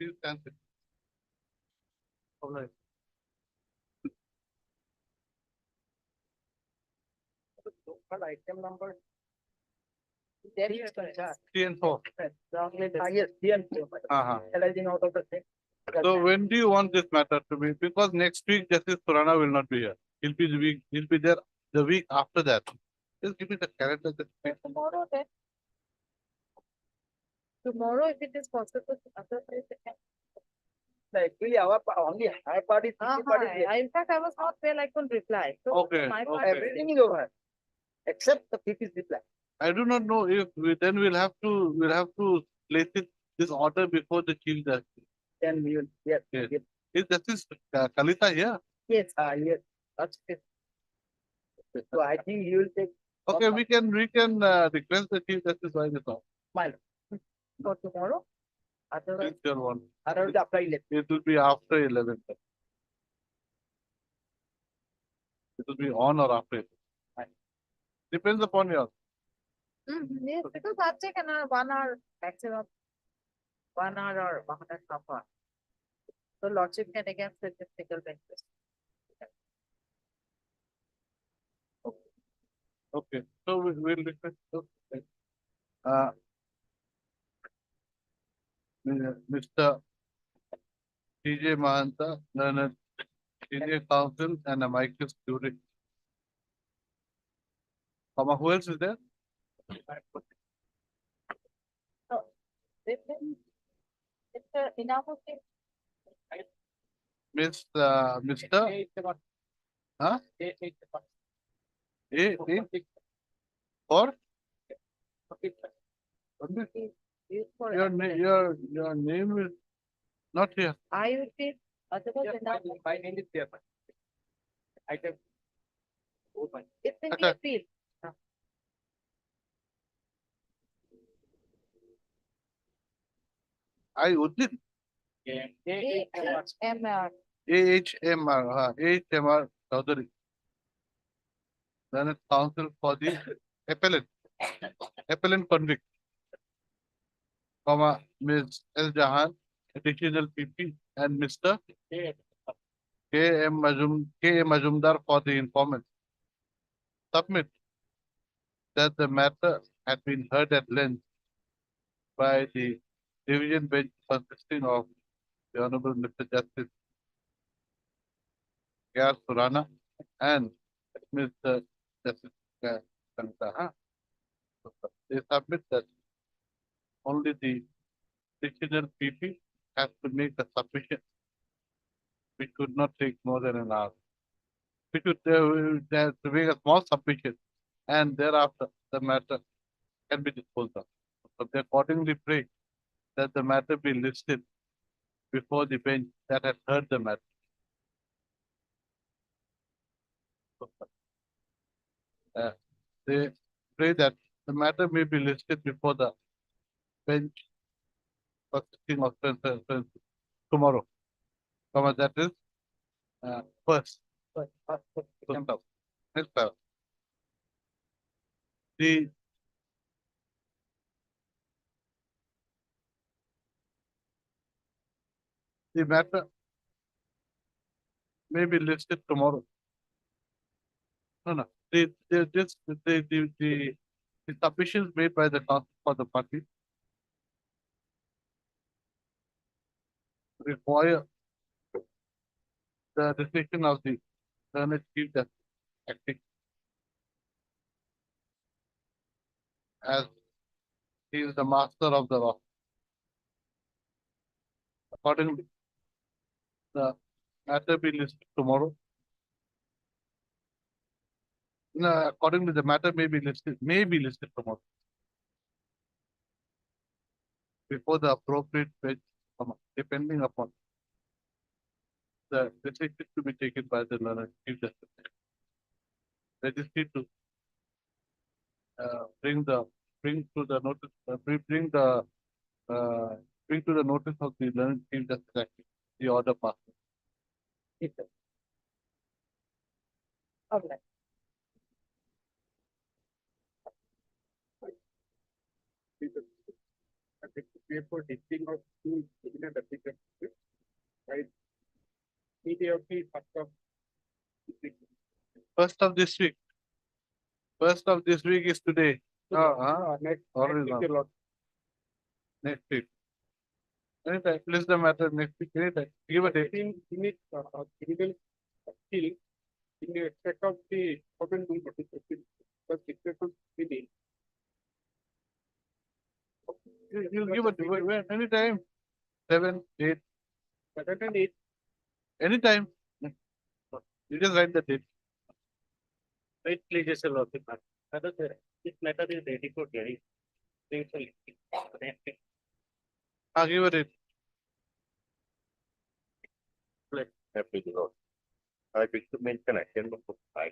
Please cancel. All right. Total item number. There is a 3 and 4. yes, DN. Uh-huh. Arising out of the same. So when do you want this matter to be? Because next week Justice Surana will not be here. He'll be there the week after that. Just give me the calendar. Tomorrow then. Tomorrow, if it is possible, otherwise I can. Actually, our only high part is 50 part is left. In fact, I was not well, I couldn't reply. So Okay, my part okay. Everything is over. Except the fifth is reply. I do not know if then we'll have to place it this order before the Chief Justice. Then we will, yes. Yes. Yes. Is Justice Kalita here? Yes. Yes. That's it. So I think you will take Okay, we can request the Chief Justice why this off. mile. For tomorrow. Otherwise, It's your one. Around after 11. It will be after 11. It will be on or after 11. Depends upon your. yes, because I've taken 1 hour maximum. 1 hour or 1.5 hours. So lordship can again sit in single benches. Okay, so we'll request. Okay. Mr. TJ Mahanta, learned senior counsel and a Michael student. Who else is there? It's enough of it. Mr. Huh? A or your name is not here. I would be otherwise enough. My name is there. Item. It's in Okay. the appeal. I Udit AHMR. AHMR Chaudhary. Learned counsel for the appellant convict. Ms. S. Jahan, additional PP, and Mr. K.M. Majumdar for the informant. Submit that the matter had been heard at length by the division bench consisting of the Honorable Mr. Justice K.R. Surana and Mr. Justice Kanta. They submit that only the additional PP has to make a submission, which could not take more than an hour. Which would to make a small submission, and thereafter the matter can be disposed of. So they accordingly pray that the matter be listed before the bench that has heard the matter. They pray that the matter may be listed before the bench consisting of tomorrow. That is first. Next paragraph. The matter may be listed tomorrow. No. The submissions made by the counsel for the party require the decision of the Senate Chief Justice acting as he is the master of the law. Accordingly, the matter be listed tomorrow. No, accordingly, the matter may be listed tomorrow before the appropriate bench, depending upon the decision to be taken by the Chief Justice. registry to bring to the notice, bring to the notice of the learned team just exactly the order passed. Yes, sir. Okay. For listing of two significant applicants, right? Immediately first of First of this week. First of this week is today. next Already week, gone. Next week. Anytime, please the matter next week, anytime. Give a date. in it, single still in the respect of the open room participation, but situation within. You'll give a date, when, anytime. 7, 8, Second and eighth, anytime. You just write the date. right, please, Lord, this matter is ready for hearing. Please, Give a date. Happy to know. I wish to mention agenda for 5.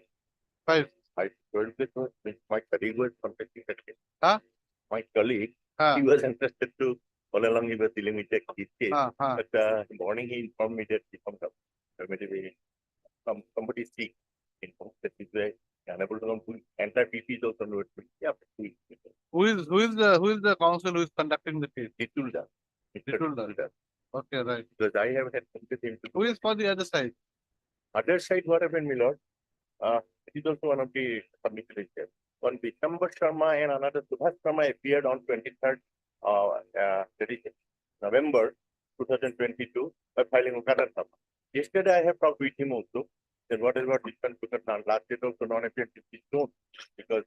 I told this was with my colleague was contacting that case. Huh? My colleague, Ah, he was interested to all along he was dealing with this case. ah. But in the morning he informed me that he found out. Maybe somebody sick. Informed that he's unable to come to entire PP is also not. Yeah, Who is the council who is conducting the case? it will done. It will done. Okay, right. Because I have had with him to Who is for the other side? other side, what happened, my lord? It is also one of the submitted there. One Vishamba Sharma and another Subhash Sharma appeared on 23rd that is November 2022 by filing Okada Sharma. Yesterday I have talked with him also. Then what is what different because last date also non-appearance is known because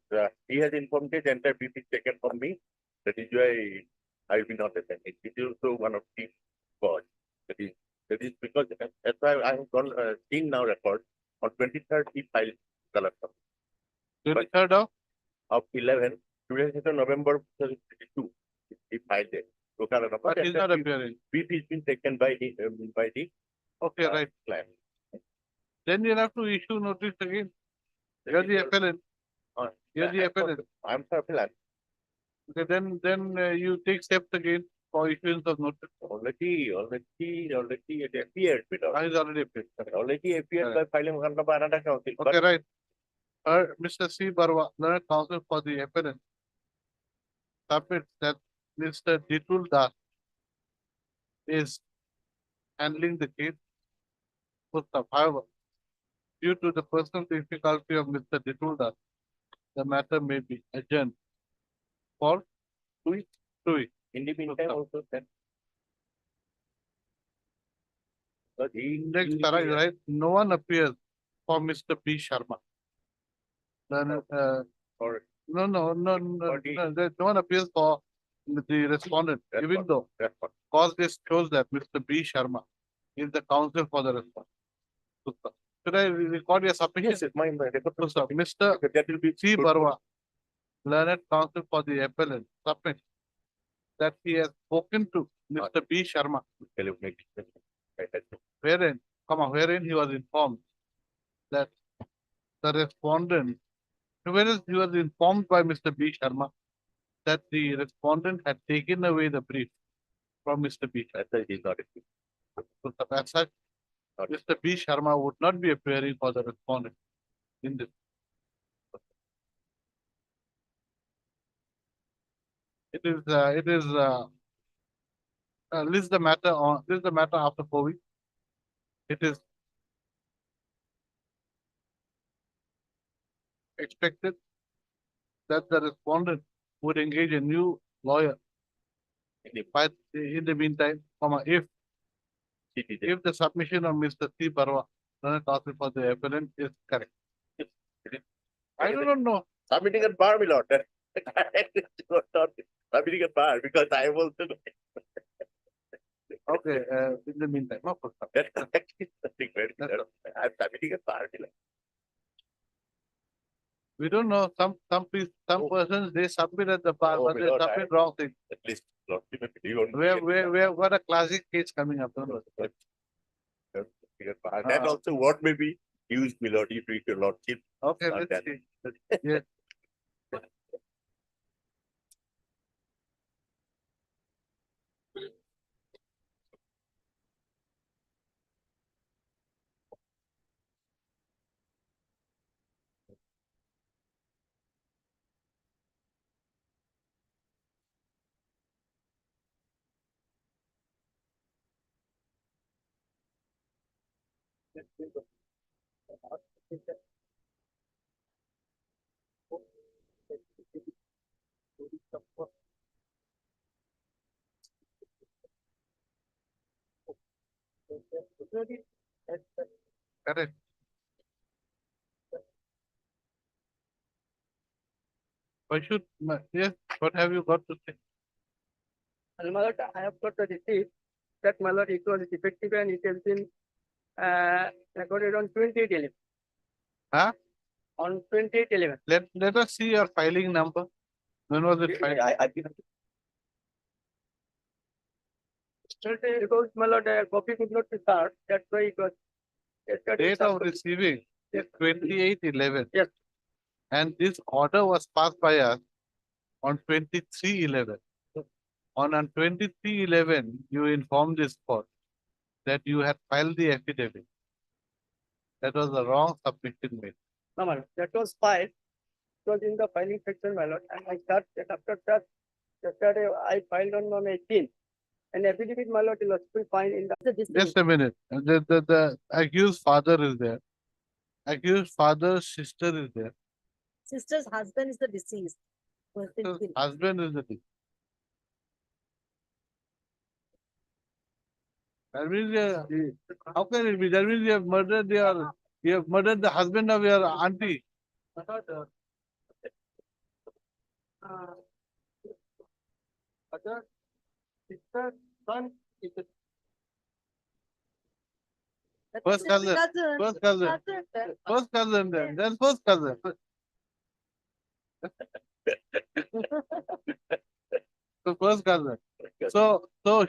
he has informed that the entire brief is taken from me. That is why I will be not attending. It is also one of the cause. That is because that's why I have gone seen now record on 23rd he filed collector 23rd of 11. Today is November 2022. He filed it. So but he's not appearing. brief is been taken by the Okay, right. client. Then you'll have to issue notice again. You're the appellant. You're the appellant. I'm sorry, appellant. Okay, then you take steps again for issuance of notice. Already it appeared. He's already appeared. Already appeared by filing by another council. Okay, right. Mr. C. Barwa, learned counsel for the appellant, submits that Mr. Ditul Das is handling the case. However, due to the personal difficulty of Mr. Ditul Das, the matter may be adjourned for 2 weeks. 2 weeks. In the meantime, also that. But Next paragraph, right? No one appears for Mr. B. Sharma. Then, or no one appears for the respondent, That's even what- though that's what. cause this shows that Mr. B. Sharma is the counsel for the respondent. Should I record your submission? Yes, it's mine. Mr. That will be C. good. Barwa, learned counsel for the appellant, submit that he has spoken to Mr. B. Sharma, wherein he was informed that the respondent, whereas he was informed by Mr. B. Sharma that the respondent had taken away the brief from Mr. B. Sharma. That's why he's not appealing. So as such, Mr. B. Sharma would not be appearing for the respondent in this. List the matter after 4 weeks. It is expected that the respondent would engage a new lawyer. But in the meantime, if the submission of Mr. C. Barwa, counsel for the appellant is correct. I do not know. Submitting at bar, my lord. Submitting at bar because I am also. Okay, in the meantime, no problem. That's actually something very That's good. I'm submitting at bar. We don't know, some Oh. persons, they submit at the bar, Oh, but my they lord, submit wrong thing. At least, Lord, you don't. Where, what a classic case coming up. Don't know. And also what may be accused, my lord, if your lordship. Okay, Not let's that. see. Yes. Correct. Why should, yes, what have you got to say? And my lord, I have got the receipt that my lord, it was effective and it has been recorded on 28/11. Huh? On 28/11. Let us see your filing number. When was it filed? I think Because my lord, a copy could not be served, that's why it was. yesterday Date of served. receiving is Yes. 28/11. Yes. And this order was passed by us on 23/11. On 23/11, you informed this court that you had filed the affidavit. That was the wrong submission made. No, my lord, that was filed. It was in the filing section, my lord, and I start that after that, yesterday I filed on 18th. And affidavit, my lord, was still filed in the. Just a minute. The accused father is there. Accused father's sister is there. Sister's husband is the deceased. who has been The killed. husband is the thing. That means, how can it be? That means you have murdered the husband of your auntie. Other sister, son, is the That First is his cousin, first cousin. then. First cousin then first cousin. So first cousin. So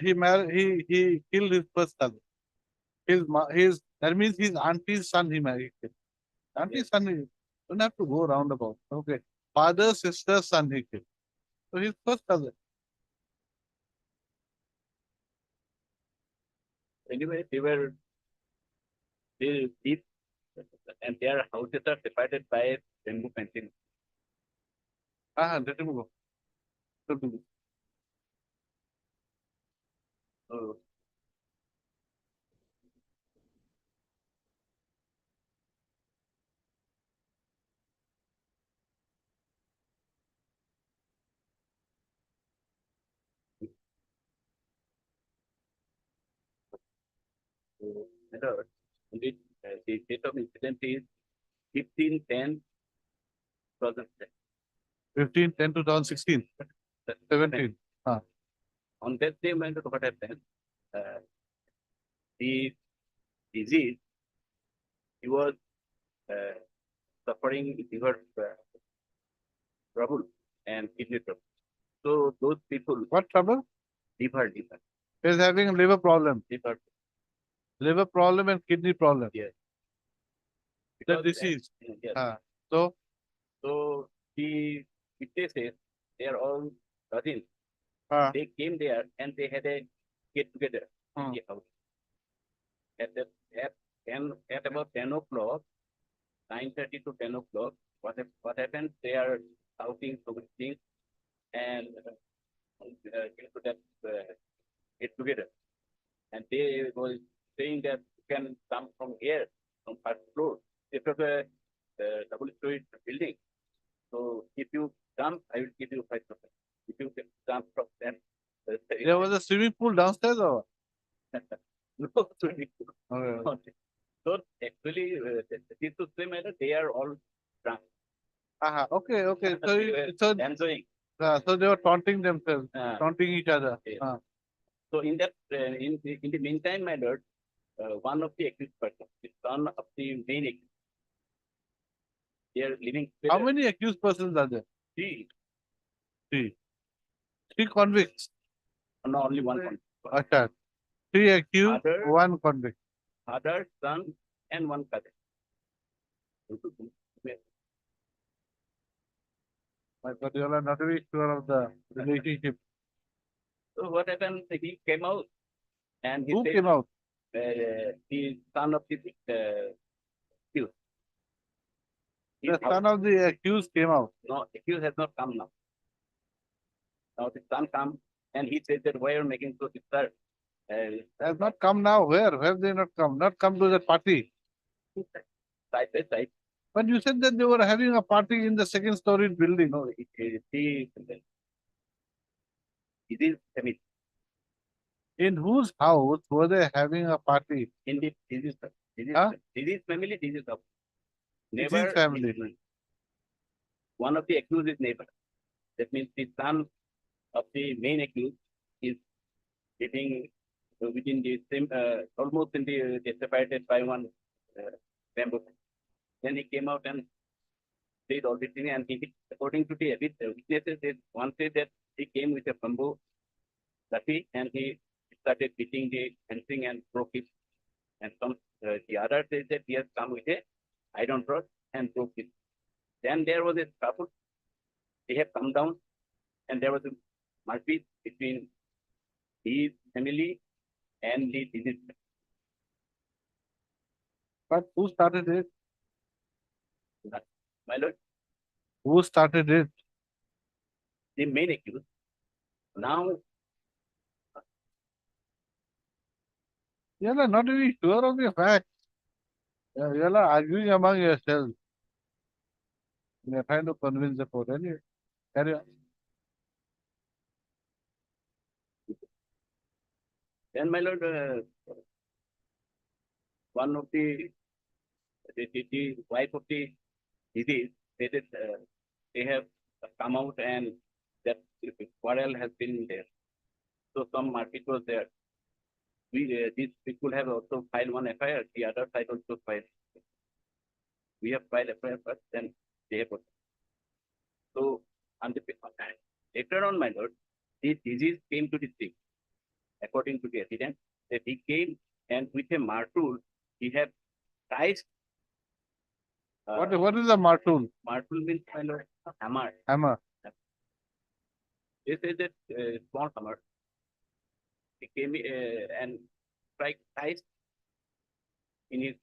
he killed his first cousin. That means his auntie's son he married. Auntie's son he don't have to go roundabout. Okay. Father, sister, son he killed. So his first cousin. anyway, they live and their houses are separated by bamboo fencing. Let him go. Let him go. So my lord, indeed, the date of incident is 15/10/2010. 15/10/2016. 17. On that day, my lord, what happened? The disease, he was suffering liver trouble and kidney trouble. So those people, What trouble? liver, He's having a liver problem. liver, Liver problem and kidney problem. yes. The Because, disease. yes. So So the witnesses, they are all cousins. uh, They came there and they had a get together in the house. At about 10 o'clock, 9:30 to 10 o'clock, what happened? They are shouting so many things and came to that get together. And they were saying that you can come from here, from first floor. This was a double-story building. So if you come, I will give you 5%. If you come from them, there was a swimming pool downstairs or no swimming pool. what? Okay. So actually, this to say matter, they are all drunk. Okay. They were enjoying. So they were taunting themselves, taunting each other. Yes. So in that, in the meantime, my lord, one of the accused persons, the son of the main accused, they are living. How many accused persons are there? Three. Three convicts. No, only one convict. Okay. Three accused, Father- one convict. Father, son, and one cousin. But you are not very sure of the relationship. So what happened, he came out and he Who said, came out? the son of the, accused. His The house- son of the accused came out. No, accused has not come now. Now the son come and he said that why are you making so disturbed? Has not come now. Where? Where have they not come? Not come to that party. Side by side. But you said that they were having a party in the second story building. No, it is, I mean, In whose house were they having a party? in the Huh? disease family, disease of Disease neighbor. family. One of the accused is neighbor. That means the son of the main accused is living within the same, almost in the, separated by one bamboo. Then he came out and said all this thing, and he, according to the witnesses, one said that he came with a bamboo lathi and he started beating the fencing and broke it. And some, the other says that he has come with a iron rod and broke it. Then there was a scuffle. They have come down and there was a marriage between his family and the disease. But who started it? My lord, Who started it? the main accused. Now, You are not really sure of the facts. You are arguing among yourselves. You are trying to convince the court. Anyway, carry on. then my lord, one of the wife of the disease said that they have come out and that quarrel has been there. So some market was there. These people have also filed one FIR. The other side also filed. We have filed FIR first, then they have. So on the later on, my lord, the disease came to the scene. According to the evidence, that he came and with a martul, he had tied. What is the martul? Martul means my lord, hammer. Hammer. They say that small hammer. He came and strike ties in his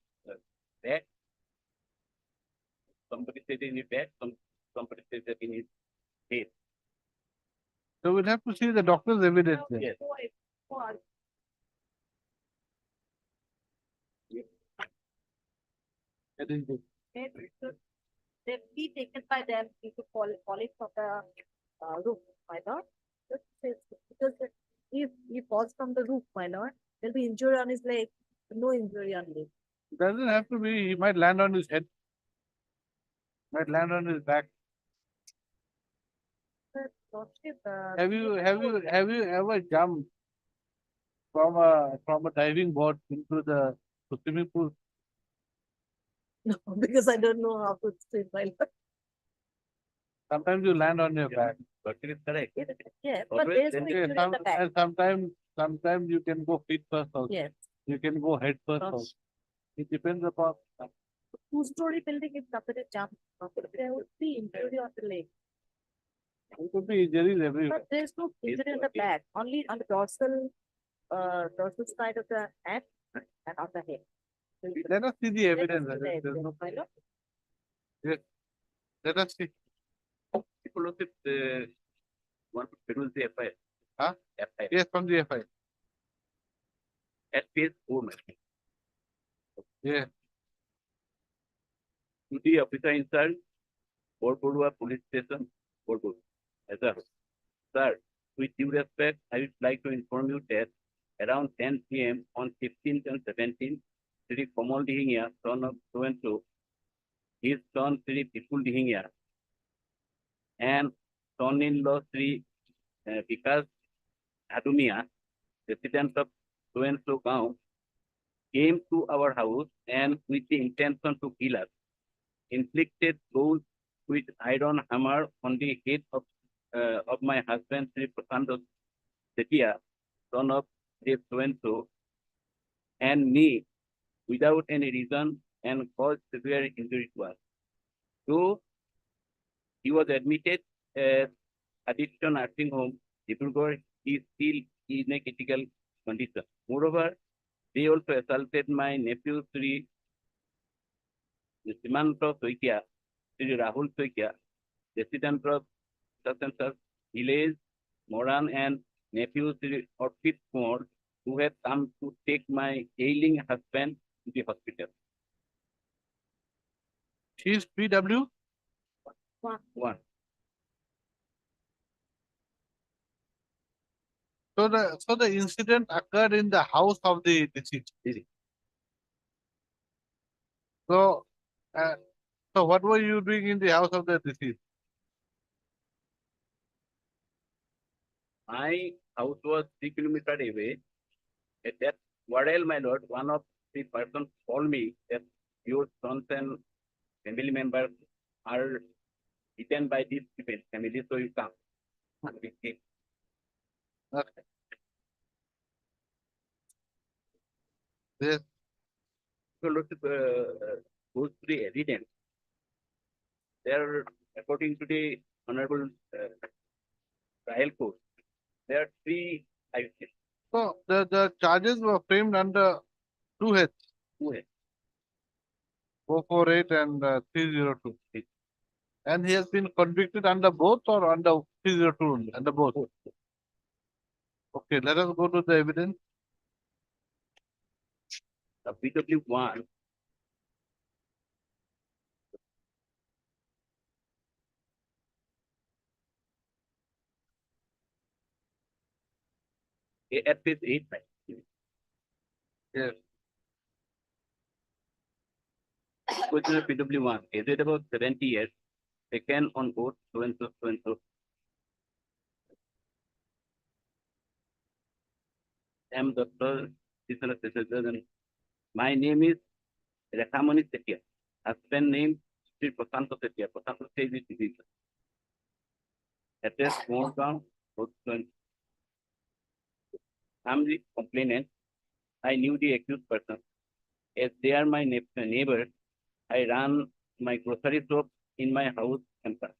back. Somebody said in his back, somebody said that in his head. So we'll have to see the doctor's evidence then. Yes. That is good. They'll be taken by them to polish of the roof, my lord. Because if he falls from the roof, my lord, there'll be injury on his leg, no injury on leg. Doesn't have to be. He might land on his head. Might land on his back. But lordship, Have you ever jumped from a diving board into the swimming pool? No, because I don't know how to swim, my lord. Sometimes you land on your back. But it is correct. Yeah, but Always there's no then injury in the back. And sometimes you can go feet first also. Yes, You can go head first Yes. also. It depends upon. two-story building, if somebody jumps, there would be injury on the leg. There could be injuries everywhere. But there's no injury on the okay. back, only on the dorsal side of the neck and on the head. Let us see the evidence. Let us see the There's no- evidence, my lord. Let us see. People look at want to produce the FIR. Huh? FIR. Yes, from the FI. At page 4, ma'am. Yeah. To the officer in charge, Borpodua Police Station, Borpodua. As a sir, with due respect, I would like to inform you that around 10 p.m. on 15th and 17th, Sri Kamal Dihingia, son of so and so, his son Sri Vipul Dihingia, and son-in-law Sri Vikas Hadumia, resident of so and so Gaon, came to our house and with the intention to kill us, inflicted blows with iron hammer on the head of my husband Sri Prasanta Setia, son of Dev so and so, and me without any reason and caused severe injury to us. Though he was admitted at Aditya Nursing Home, Dibrugarh, he is still in a critical condition. Moreover, they also assaulted my nephew, Sri Simanta Soikia, Sri Rahul Soikia, resident of Sasantas village, Moran, and nephew Sri Orpit Kumar, who had come to take my ailing husband to the hospital. She is PW. One. So the incident occurred in the house of the deceased. Easy. So, so what were you doing in the house of the deceased? My house was 3 kilometers away. At that Vadel, my lord, one of the persons told me that your sons and family members are eaten by this family, so you come. And we came. Okay. Yes. So look at goes to the evidence. There, according to the honorable trial court, there are three items. So the charges were framed under 2H, Who had 448 and 302. And he has been convicted under both or under 302 only? Under both. Okay, let us go to the evidence. the PW1 at this 8. Yes. Question PW1. Is it about 70 years? Taken on board so and so, so and so. I'm Dr. Sisala Sisala. My name is Rekhamani Setia. Husband name Sri Prasanto Setia. Prasanto says it is. Address Moorgaon, Road 20. I'm the complainant. I knew the accused person. As they are my neighbor, I ran my grocery shop in my house campus.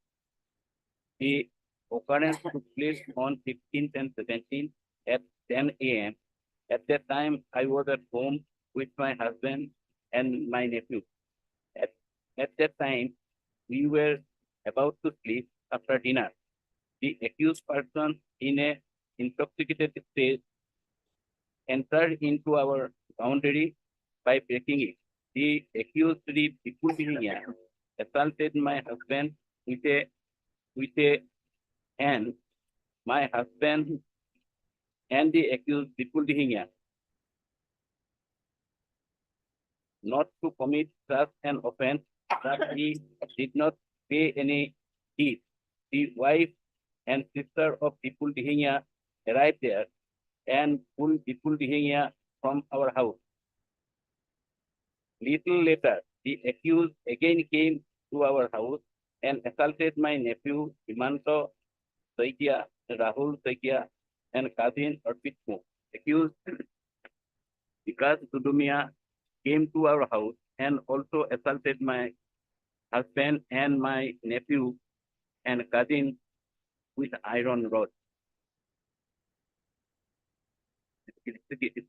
The occurrence took place on 15th and 17th at 10 a.m. At that time, I was at home with my husband and my nephew. At that time, we were about to sleep after dinner. The accused person in a intoxicated state entered into our boundary by breaking it. The accused Sri Vipul Diniya assaulted my husband with a hand. My husband and the accused Vipul Diniya not to commit such an offense that he did not pay any heed. The wife and sister of Vipul Diniya arrived there and pulled Vipul Diniya from our house. Little later, the accused again came to our house and assaulted my nephew Himanto Saikia, Rahul Saikia, and cousin Arpit Kumar. Accused Vikas Dudumia came to our house and also assaulted my husband and my nephew and cousin with iron rod.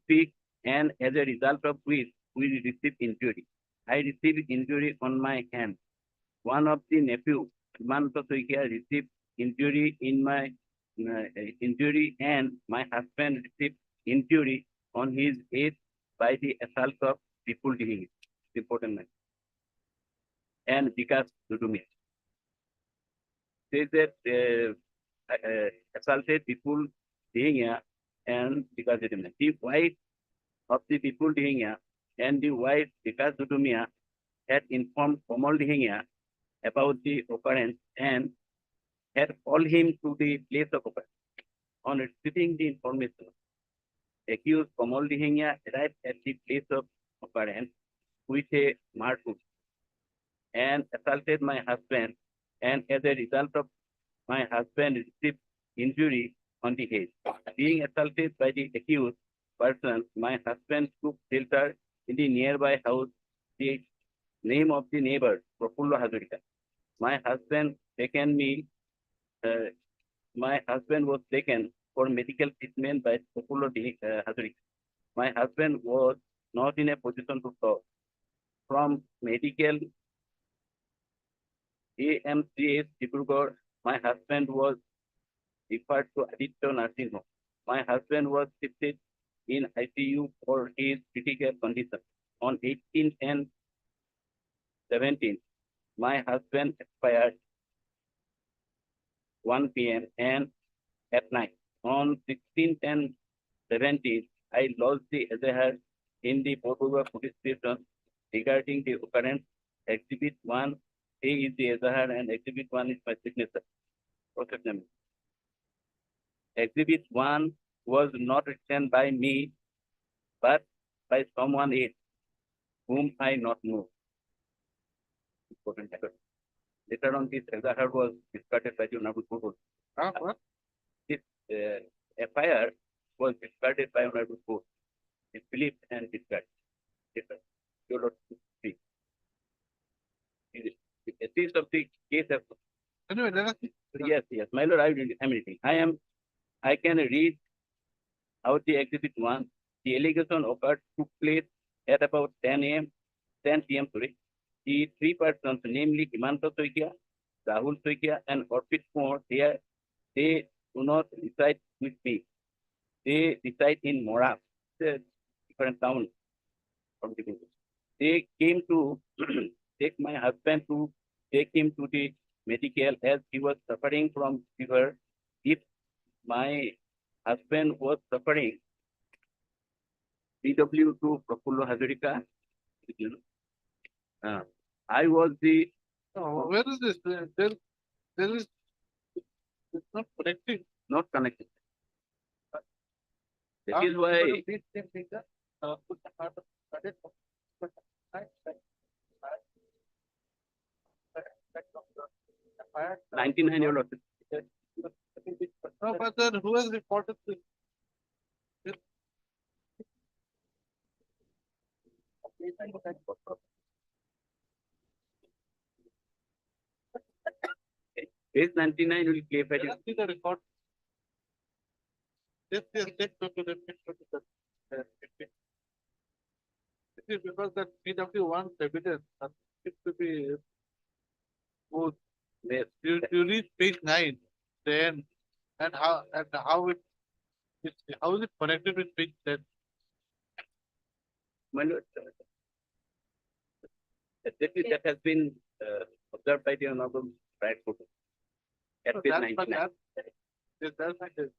Speak, and as a result of which we received injury. I received injury on my hand. One of the nephew, Himanto Soikia, received injury in my injury, and my husband received injury on his head by the assault of Vipul Diniya, important man, and Vikas Dudumia. Says that assaulted Vipul Diniya and Vikas Dudumia. The wife of the Vipul Diniya and the wife Vikas Dudumia had informed Komal Diniya about the occurrence and had called him to the place of occurrence. On receiving the information, accused Komal Diniya arrived at the place of occurrence with a martu and assaulted my husband, and as a result of my husband received injury on the head. Being assaulted by the accused person, my husband took shelter in the nearby house. The name of the neighbor, Prafullo Hazarika. My husband taken me, my husband was taken for medical treatment by Prafullo Hazarika. My husband was not in a position to talk. From medical AMCH Dibrugarh, my husband was referred to Aditya Nursing Home. My husband was shifted in ICU for his critical condition. On 18th and 17th, my husband expired 1 p.m. and at night. On 16th and 17th, I lost the Azahar in the Portugal police station regarding the occurrence. Exhibit 1 A is the Azahar and Exhibit 1 is my signature. Process. Exhibit 1 was not written by me, but by someone else whom I not know. Important record. Later on, this Azahar was discarded by the Honorable Court. What? This FIR was discarded by Honorable Court. It's believed and discarded. Different. Your Lord speak. The essence of the case of Anyway, let us see. yes, my lord, I'm reading. I can read out the exhibit 1. The allegation took place at about 10 p.m. The three persons, namely Himanta Soikia, Rahul Soikia, and Orpit Kaur, they do not reside with me. They reside in Morab, a different town from the village. They came to take my husband to take him to the medical as he was suffering from fever. If my husband was suffering, PW to Prafullo Hazarika, I was the Oh, where is this? There is, it's not connecting. not connected. That Ah, is why Please, speaker, put the part of credit. Fire. 99 year old. No, but then who has reported this? Page 99 will clarify Let us see the record. Yes, take to the It is because that PW wants evidence, it to be good. this. You read page 9, then, and how how is it connected with page 10? My lord, that has been observed by the Honorable Brad Photo. At So page that's what 99. that's like this.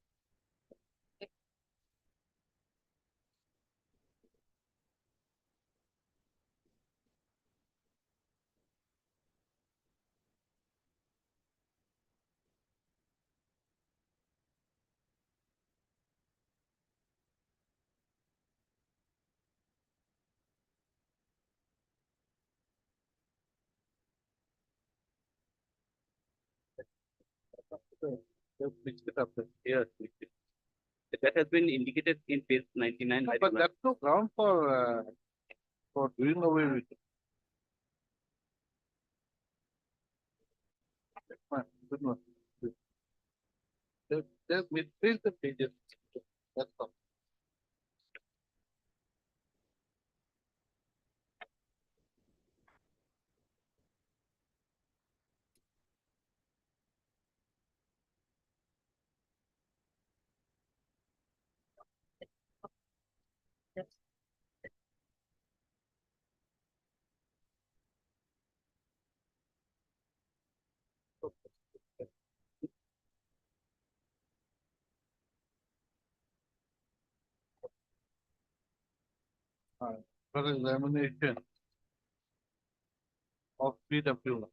Just mix it up. Yes, that has been indicated in page 99. by the But Honorable- that's no ground for doing away with it. Fine, good one. Just misplace the pages. That's all. For examination of PW.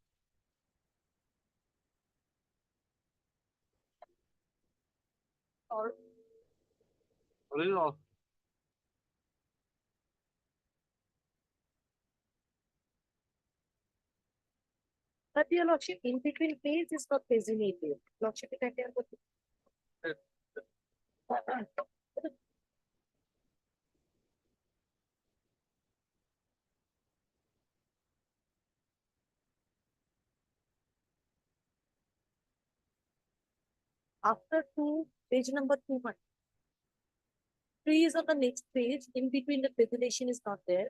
Or Original. but your lordship, in between page is not designated. Lordship, it can put. After two, page number 2. Three is on the next page. In between the presentation is not there.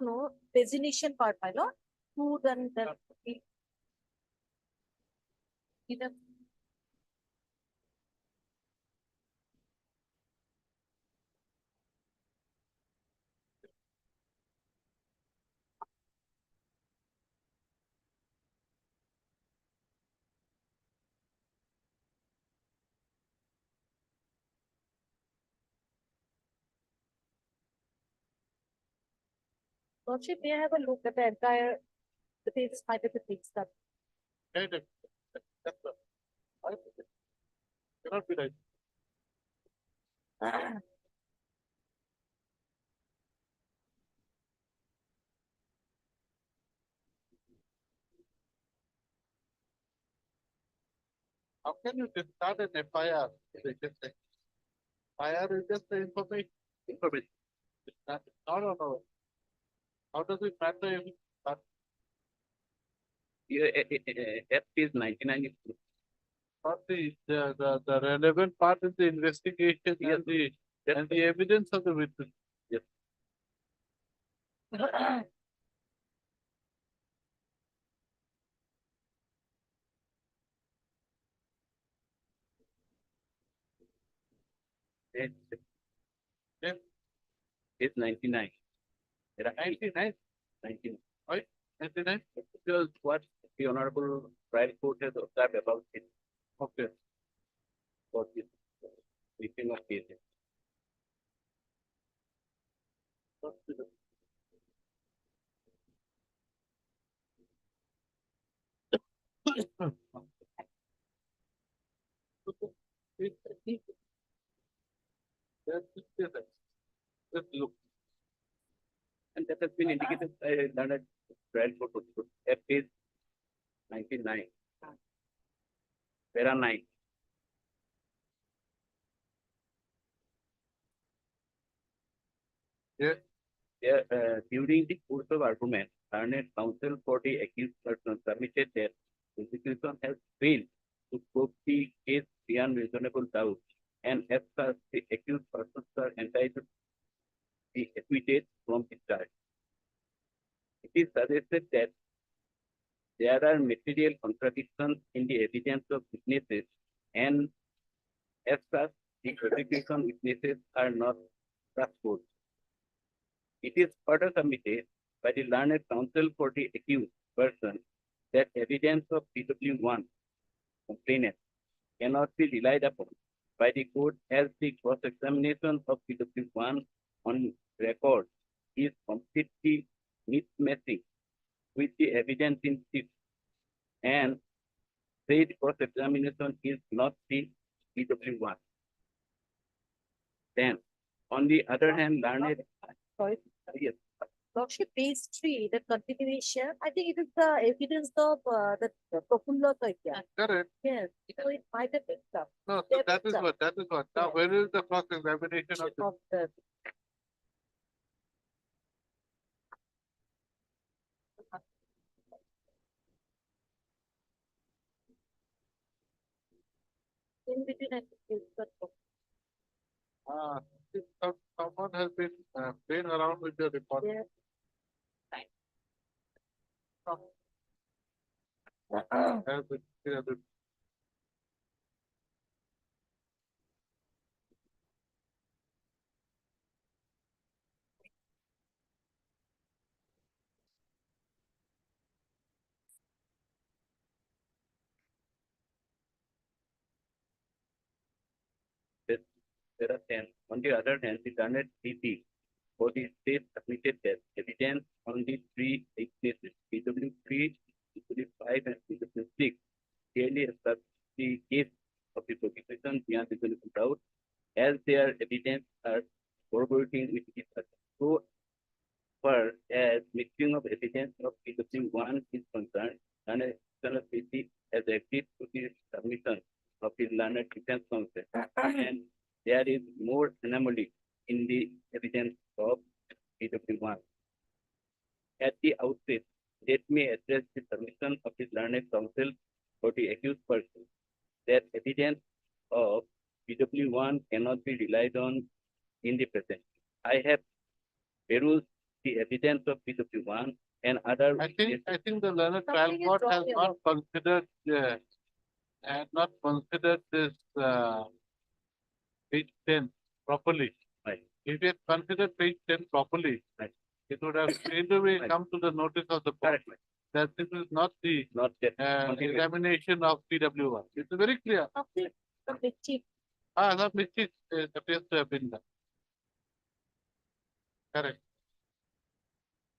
No, designation part, my lord. Two, then it- Lordship, may I have a look at the entire, the pages 5 to 15 stuff. Right, that's the. Cannot be right. How can you discard an FIR? They just say, FIR is just the information. Information. It's not on our. How does it matter if it's not F is 99 is true. the relevant part is the investigation Yes. and the evidence of the witness? Yes. It Yes. is 99. Right? 99, 99. 99, Because what the honorable trial court has observed about it okay. for this briefing of cases. Let's look. And that has been indicated by learned trial court also. F is 99. Para 9. Yeah. Yeah, during the course of argument, learned counsel for the accused person submitted that prosecution has failed to prove the case beyond reasonable doubt, and as such, the accused persons are entitled to be acquitted from the charge. It is suggested that there are material contradictions in the evidence of witnesses, and as such, the prosecution witnesses are not trustworthy. It is further submitted by the learned counsel for the accused person that evidence of PW1 complainant cannot be relied upon by the court as the cross-examination of PW1 on record is completely mismatching with the evidence in chief, and said cross-examination is not the PW1. Then, on the other hand, learned, Sorry, yes, Lordship, page 3, the continuation, I think it is the evidence of the Profulla Kaitya. Correct. Yes, so it might have been stuff. No, so Yeah, that is sir. what, that is what. Now, Yeah. where is the cross examination of the? Of the. In between, I think is the. If someone has been playing around with the report. Yeah. Has been. there are 10. On the other hand, the learned CP for the state submitted that evidence on the three witnesses, PW3, PW5, and PW6, clearly established the case of the prosecution beyond reasonable doubt, as their evidence are corroborating with each other. So far as mixing of evidence of PW1 is concerned, and external CP has agreed to the submission of the learned defense counsel, and there is more anomaly in the evidence of PW1. At the outset, let me address the submission of the learned counsel for the accused person that evidence of PW1 cannot be relied on in the present. I have perused the evidence of PW1 and other. I think the learned trial Something is court wrong has here. not considered, this, page 10 properly. Right. If it considered page 10 properly, Right. it would have straight away Right. come to the notice of the court Correct. that this is not the Not yet. examination of PW1. It's very clear. Something, something cheap. That mistake appears to have been done. Correct.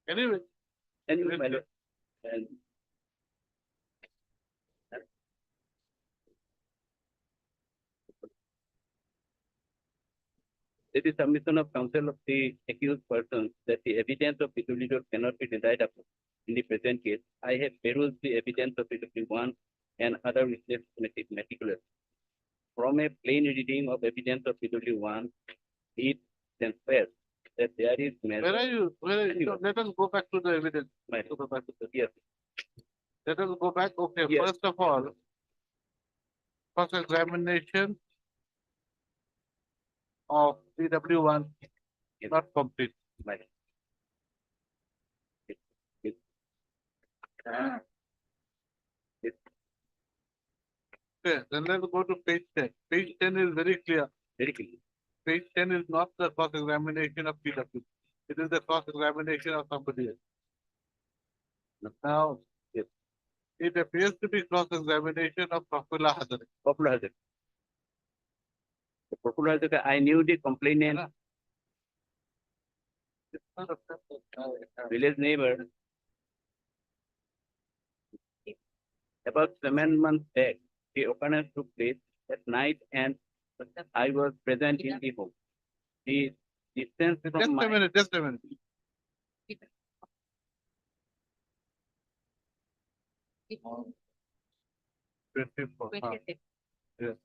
Anyway, Anyway, my Yes, lord, and it is submission of counsel of the accused persons that the evidence of PW cannot be relied upon. In the present case, I have perused the evidence of PW1 and other witnesses meticulously. From a plain reading of evidence of PW1, it transpires that there is where are you? Where are you? Anyway. Let us go back to the evidence. My Go back to the- yes, Let us go back. Okay, Yes. first of all, first examination of PW1 Yes. not complete. my Okay, then let's go to page 10. Page 10 is very clear. very clear. Page 10 is not the cross examination of PW. It is the cross examination of somebody else. Now, Yes. it appears to be cross examination of Prafula Hadare. Popular Hazard. The Popular Hazard, I knew the complainant, village neighbor, about 7 months back. The occurrence took place at night and I was present in the home. The distance Just from a my, minute, just a minute. Oh. 24. Yes.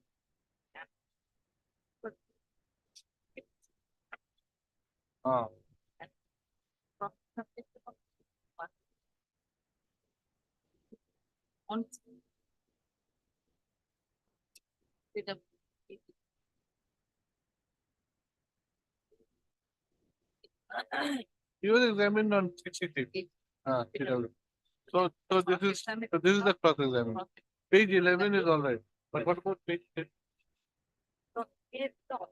Ah, On. he was examined on CCTV. PW. So this is the cross examination. Page 11 is all right. But what about page 10? It's not.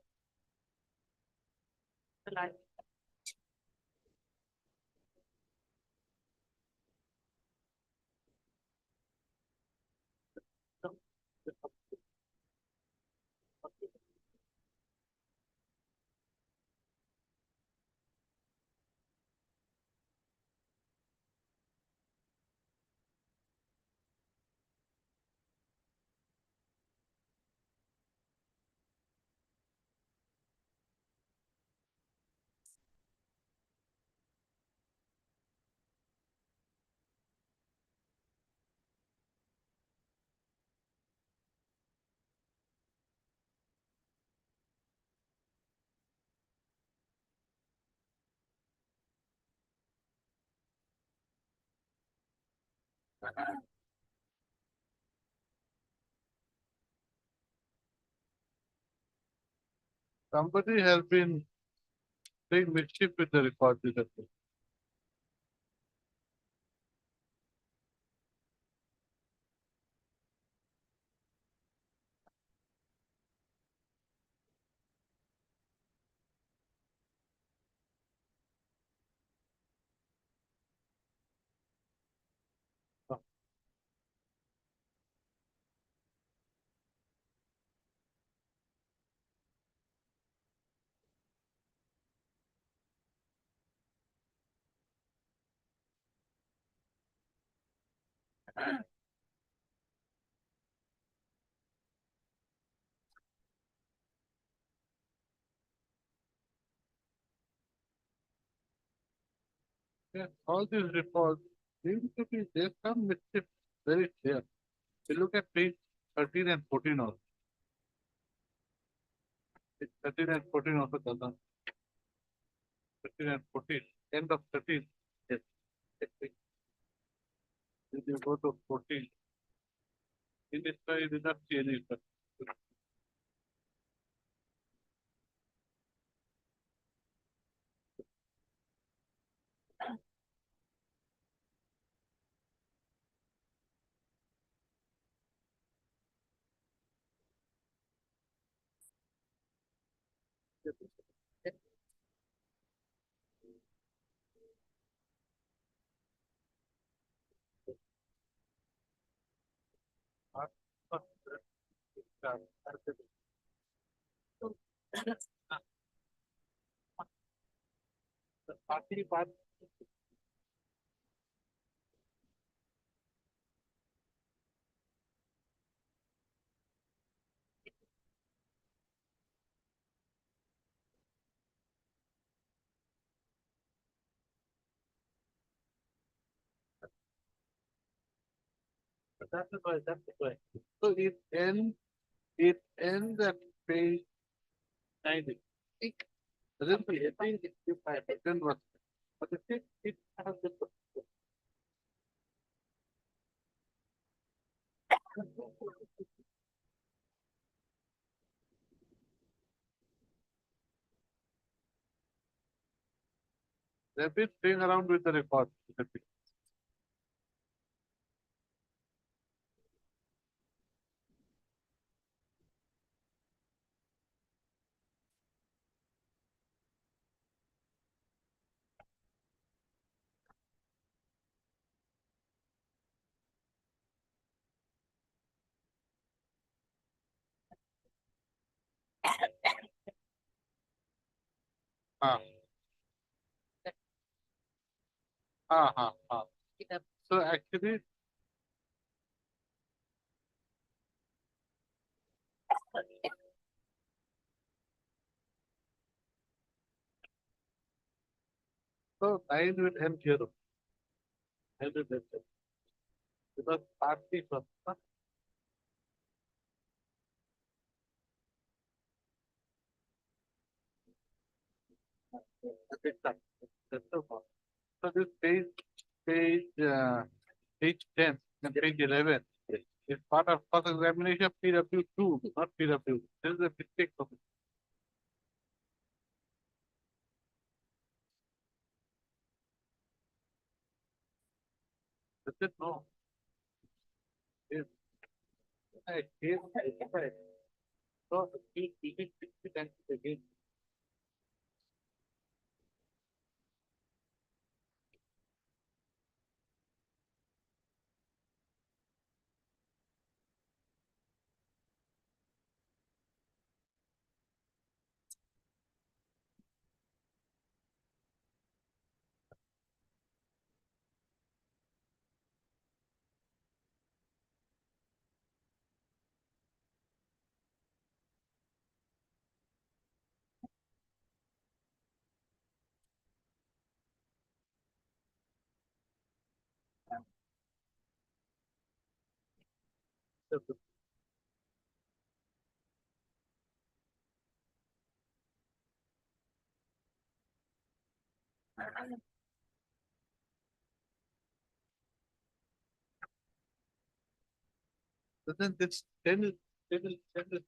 The line. Somebody has been doing mischief with the record. Yeah, all these reports seem to be, there's some mischief very clear. We look at page 13 and 14 also. Page 13 and 14 also, Dada. 13 and 14, end of 13. Yes. If you go to 14. In this way, you do not see any effect. The party part. That's the way, that's the way. So it ends at page 90. Doesn't it? I think if I didn't was, but it has the. They've been playing around with the record. Ah. Ah. So actually, so 9 will end here. 9 will end here. Because party first. Huh? Okay, done. That's so far. So this page 10 and page 11 is part of first examination of PW2, not PW. This is a mistake of it. That's it, no. Yes. Yes. So you can fix it and again. That's it. So then this 10 is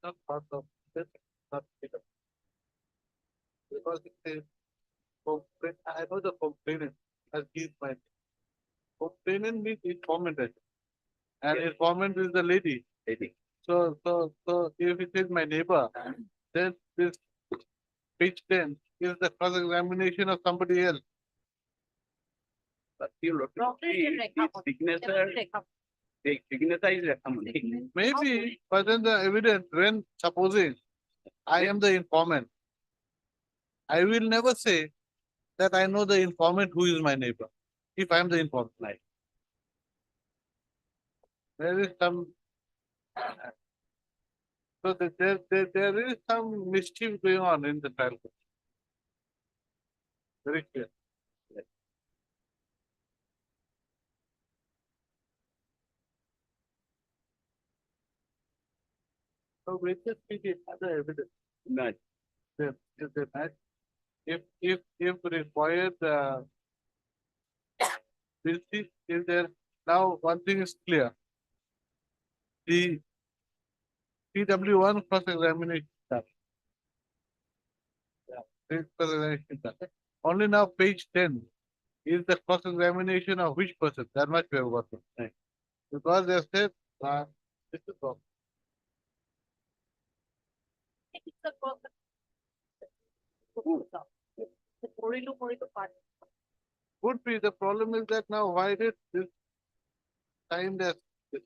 not part of this, not PW. Because it says, I know the complainant has given my complainant means informant. And informant is the lady. So if it is my neighbor, then this page 10 is the cross examination of somebody else. But you look, Property the signature, the signature is recommended. Maybe, but then the evidence, when supposing I am the informant, I will never say that I know the informant who is my neighbor. If I am the informant, Right. there is some. So there is some mischief going on in the trial court. Very clear. So we just see the other evidence. No, If the match, if required, we'll see if there, now one thing is clear. The PW1 cross-examination done. Cross-examination done. Only now page 10 is the cross-examination of which person? That much we have got to. Right. Because they said, this is wrong. It's a problem. The Morilu part. Could be, the problem is that now why did this time as this?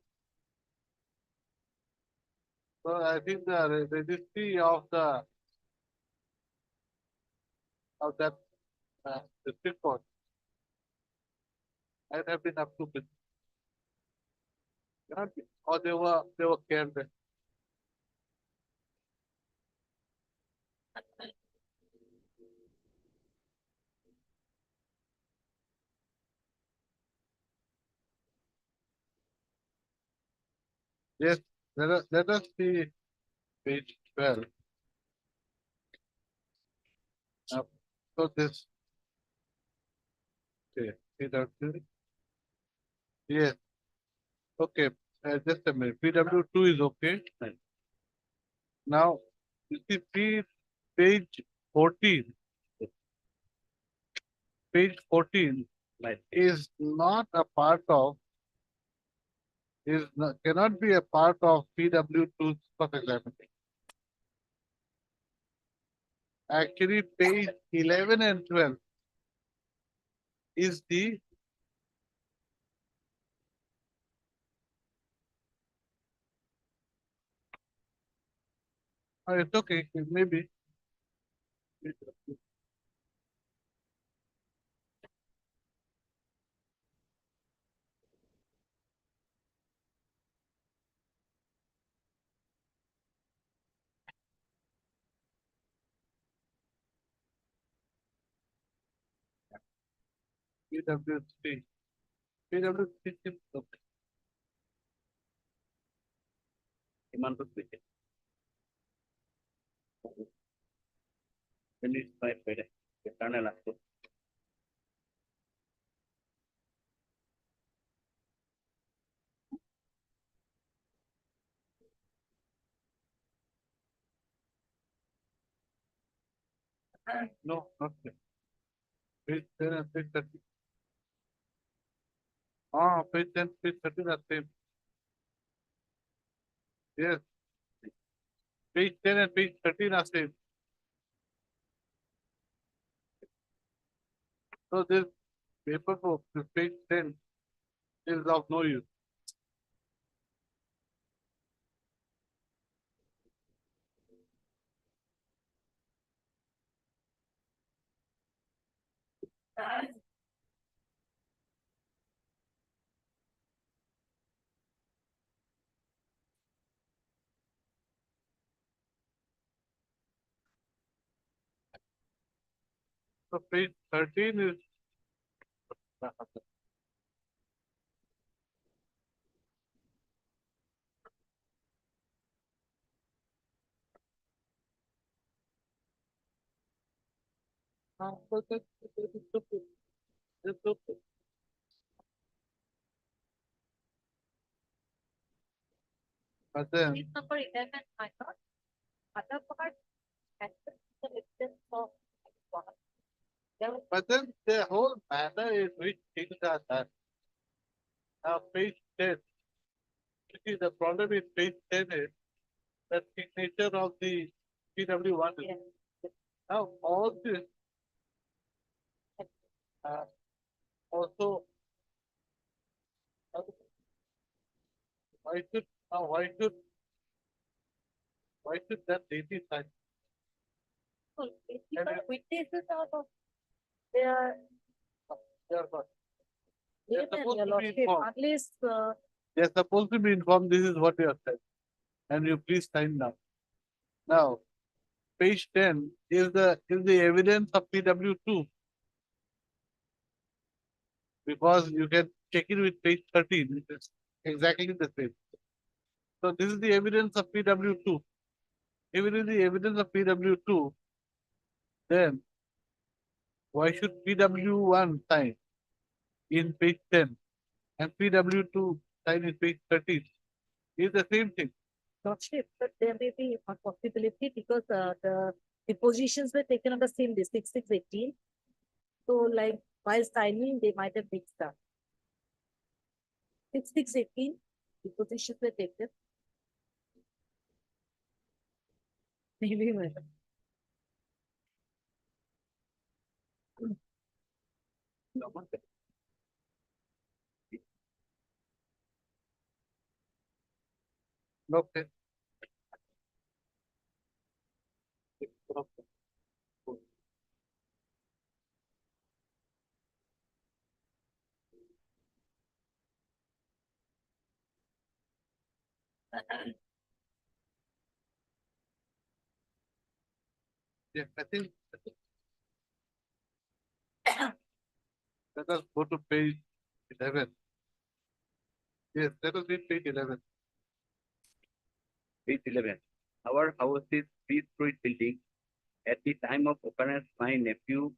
So I think the registry of that district court might have been up to this. Cannot be. Or they were careless. Yes, let us see page 12. So this, okay, PW, yes, okay, just a minute, PW2 is okay. Right. Now, you see, page 14. Page 14 Right. is not a part of, cannot be a part of PW2's cross-examination. Actually, page 11 and 12 is the it's okay, maybe. PW3. PW3 seems okay. Himantu speaking. Finish by Friday. Eternal after. No, not there. Page 10 and page 13. Ah, page 10, page 13 are same. Yes. Page 10 and page 13 are same. So this paper book, this page 10 is of no use. So page 13 is but it's okay. It's okay. But then, Page number 11, I thought. Other part, and the evidence of. There was the whole manner in which things are done. Now page 10, you see the problem in page 10 is the signature of the PW1. Yeah. Now all this also why should now why should that lady sign? So basically witnesses are the, they are They are not. given, supposed your to be lordship, informed. at least, They are supposed to be informed this is what you have said. And you please sign now. Now, page 10 is the evidence of PW2. Because you can check it with page 13. It's exactly the same. So this is the evidence of PW2. If it is the evidence of PW2, then why should PW1 sign? in page 10 and PW2 sign in page 13 is the same thing. Lordship, but there may be a possibility because the depositions were taken on the same day, 6/6/18. So like while signing, they might have mixed up. 6/6/18, depositions were taken. Maybe, madam. Okay. Yeah, I think let us go to page 11. Yes, let us read page 11. Page 11. Our house is three-story building. At the time of occurrence, my nephew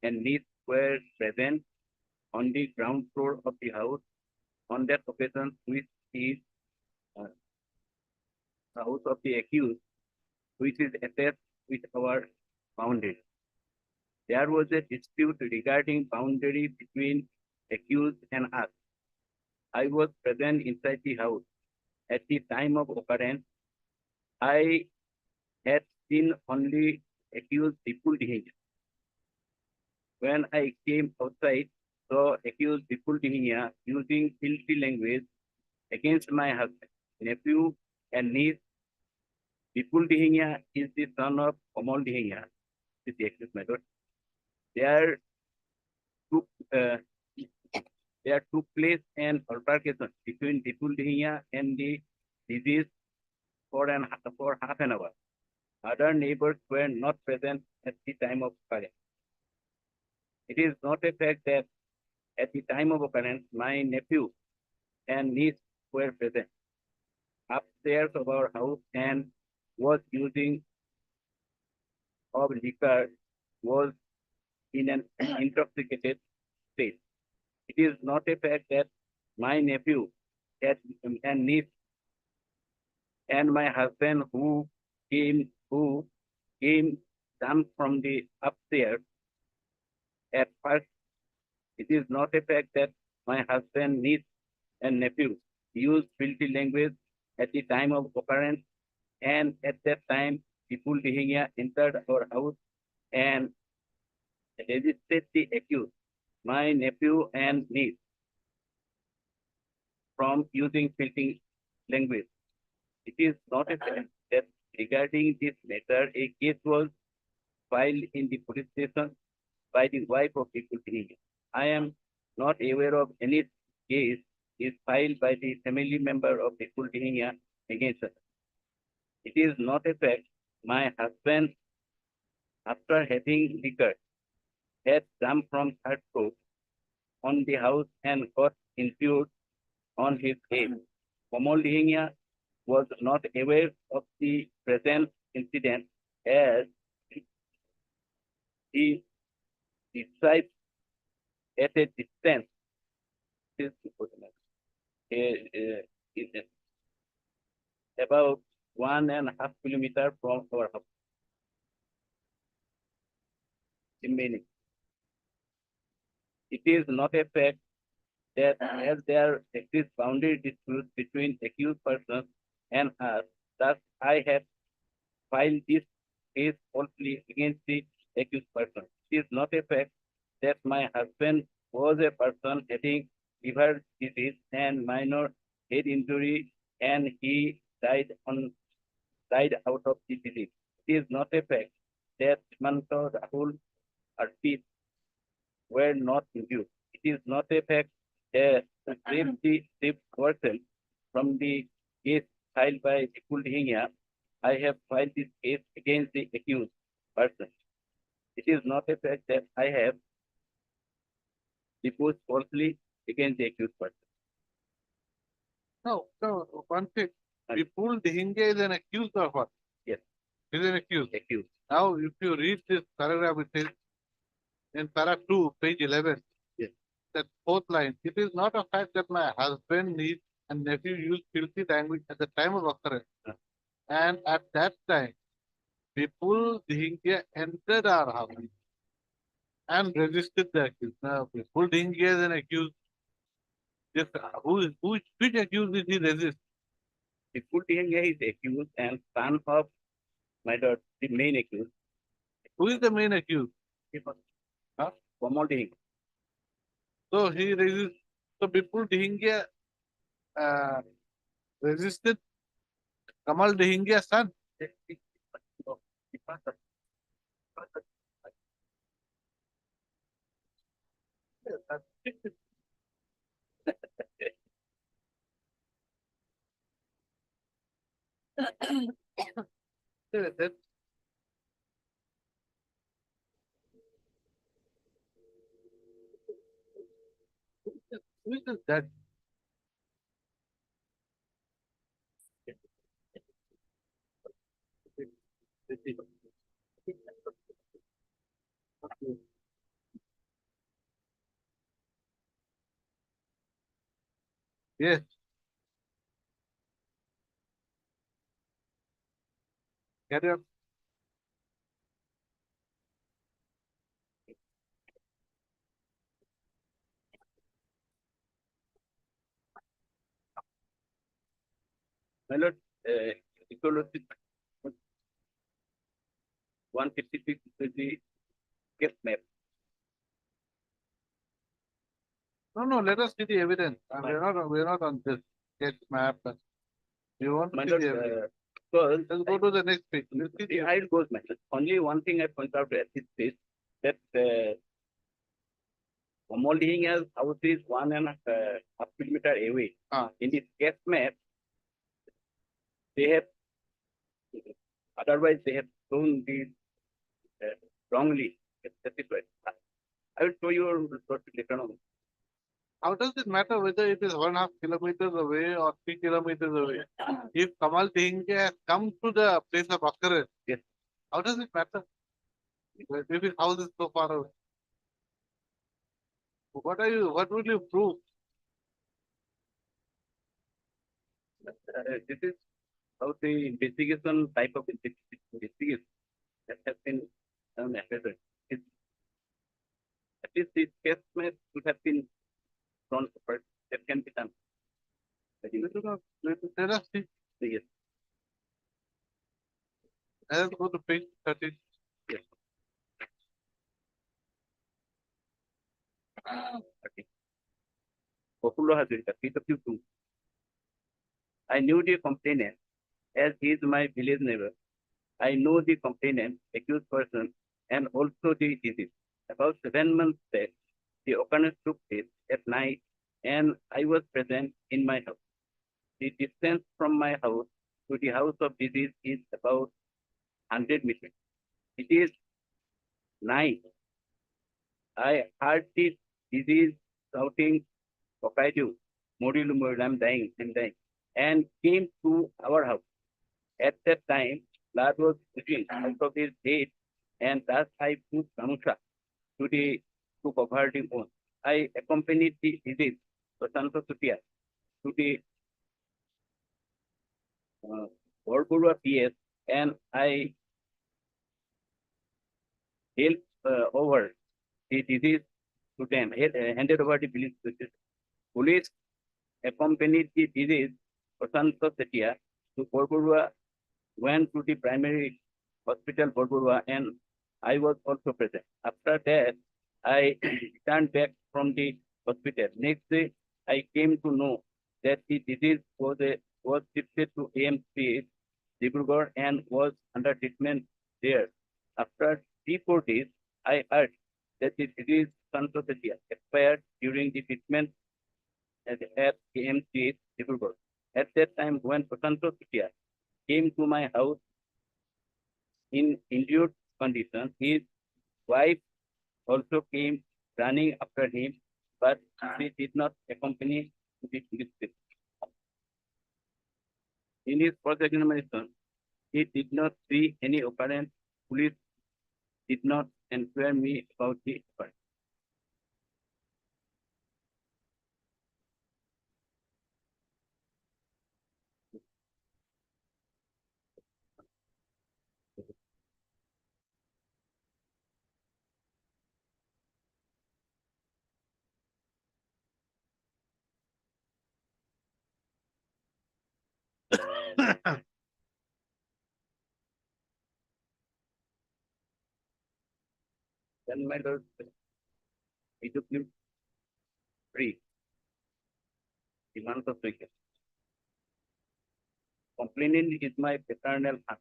and niece were present on the ground floor of the house. On that occasion, which is uh, house of the accused, which is attached with our boundary. There was a dispute regarding boundary between accused and us. I was present inside the house. At the time of occurrence, I had seen only accused Vipul Dihinya. When I came outside, saw accused Vipul Dihinya using filthy language against my husband, nephew, and niece. Vipul Dihinya is the son of Kamal Dihinya, is the accused my lord. There took uh, there took place an altercation between Vipul Dihinya and the deceased for half an hour. Other neighbors were not present at the time of occurrence. It is not a fact that at the time of occurrence, my nephew and niece were present upstairs of our house and was using of liquor, was in an intoxicated state. It is not a fact that my nephew and niece and my husband who came down from the upstairs at first. It is not a fact that my husband, niece, and nephew used filthy language at the time of occurrence, and at that time, Vipul Dihinya entered our house and resisted the accused, my nephew and niece, from using filthy language. It is not a fact that regarding this matter, a case was filed in the police station by the wife of Vipul Dihinya. I am not aware of any case is filed by the family member of Vipul Dihinya against us. It is not a fact my husband, after having liquor, had jumped from third floor on the house and got injured on his head. Kamal Dihinya was not aware of the present incident as he described at a distance. This is about 1.5 kilometers from our house. Remaining. It is not a fact that as there exists boundary disputes between accused persons and us, thus I have filed this case falsely against the accused person. It is not a fact that my husband was a person having liver disease and minor head injury and he died out of the disease. It is not a fact that Manta, Rahul, or Pete were not injured. It is not a fact that to save ourselves from the case filed by Vipul Dihinya, I have filed this case against the accused person. It is not a fact that I have deposed falsely against the accused person. No, one thing. And- Vipul Dihinya is an accused or what? Yes. He is an accused. Accused. Now, if you read this paragraph, it says in para 2, page 11. Yes. that fourth line, it is not a fact that my husband, niece, and nephew used filthy language at the time of occurrence. And at that time, Vipul Dhingia entered our house and resisted the accused. Now, Vipul Dhingia is an accused. Yes, which accused did he resist? Vipul Dhingia is accused and son of my daughter, the main accused. Who is the main accused? Huh? Komal Dhingia. So he resist. So Vipul Dhingia resisted Kamal Dhingia's son. That- Who is that? Yes. Carry on. My lord, ecology 156 is the case map. No, let us see the evidence. We're not on this sketch map. We want to My see lord, the evidence. because Let's go to the next page. Let's see the how it goes, my lord. Only one thing I point out at this stage that Komal Dhingia's house is 1.5 kilometer away. Ah. In this case map, they have otherwise they have shown this wrongly. That is why. I will show you later on. How does it matter whether it is 1.5 kilometers away or 3 kilometers away? If Kamal Dhingia has come to the place of occurrence, Yes. how does it matter? If his house is so far away. What will you prove? This is how the investigation type of investigation that has been done at present. At least this case map should have been drawn first. That can be done. Let us see. Yes. Let us go to page 13. Yes. Okay. Popular Hazarika, PW2. I knew the complainant as he is my village neighbor. I know the complainant, accused person, and also the disease. About 7 months back, the occurrence took place at night, and I was present in my house. The distance from my house to the house of disease is about 100 meters. It is night. I heard the disease shouting, Hokkaido, Morilu Morilu, I'm dying, and came to our house. At that time, blood was dripping out of his head, and thus I put Ganusha to cover the wound. I accompanied the disease, Prasanto Sutia, to the Borburua PS, and I helped over the disease to them, handed over the police. Police accompanied the disease, Prasanto Setia, to Borburua, went to the primary hospital, Borburua, and I was also present. After that, I returned back from the hospital. Next day, I came to know that the disease was shifted to AMC Dibrugarh and was under treatment there. After 3-4 days, I heard that the disease Santosetia expired during the treatment at AMC Dibrugarh. At that time, when Prasanto Sutia came to my house in injured condition, his wife also came running after him, but she did not accompany to the police station. In his first examination, he did not see any occurrence. Police did not inquire me about the occurrence. Then my lord, he took me free the month of April. Complaining is my paternal aunt.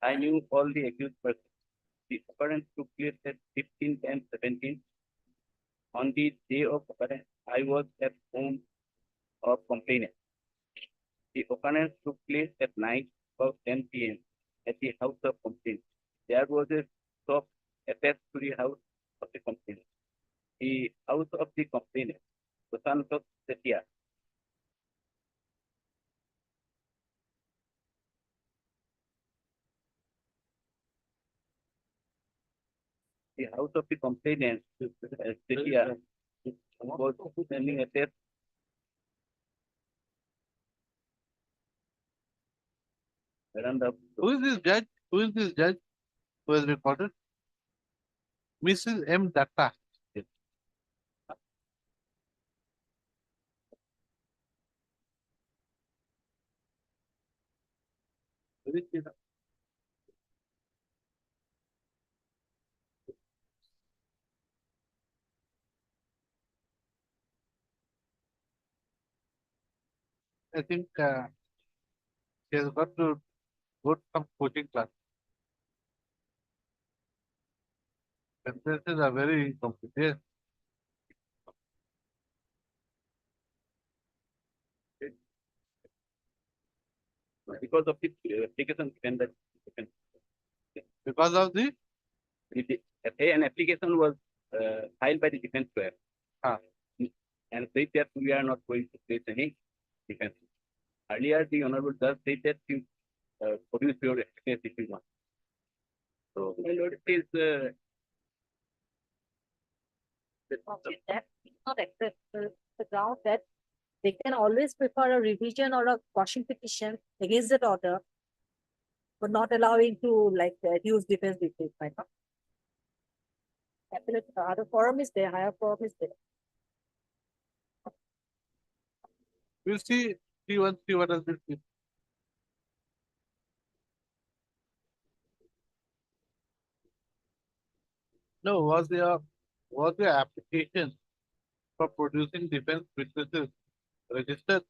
I knew all the accused persons. The occurrence took place at 15 and 17. On the day of occurrence, I was at home of complainant. The occurrence took place at night about 10 p.m. at the house of complainant. There was a shop attached to the house of the complainant. The house of the complainant, Sushant Setia, the house of the complainant, Setia, was standing attached. Veranda. Who is this judge? Who is this judge who has recorded? Mrs. M. Datta. Where is she now? I think she has got to go to some coaching class. Sentences are very incomplete. Yes. Because of the application given that Because of the an application was filed by the defense lawyer. Ah. And said that we are not going to face any defense. Earlier, the honorable judge said that you produce your case if you want. So, my lord, it is Okay, that is not acceptable. The ground that they can always prefer a revision or a quashing petition against that order, but not allowing to use defense dictates, right? Appellate, other forum is there, higher forum is there. we'll see once see what does this mean. No, was your application for producing defense witnesses registered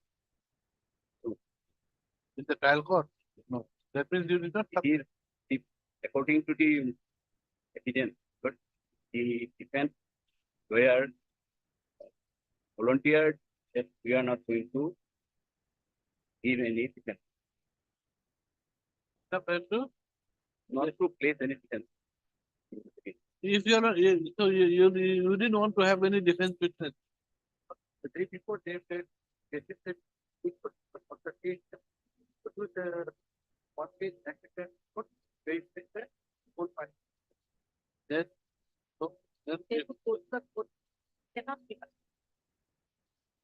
in the trial court? No. That means you did not it is according to the evidence, but the defense lawyer volunteered that we are not going to give any defense, submit to. not to place any defense. If you're not, so you didn't want to have any defense witness. The day before they said, they said, we put the case, put the one case, second, put, they said, put my. Then, so, then They could put the court cannot be.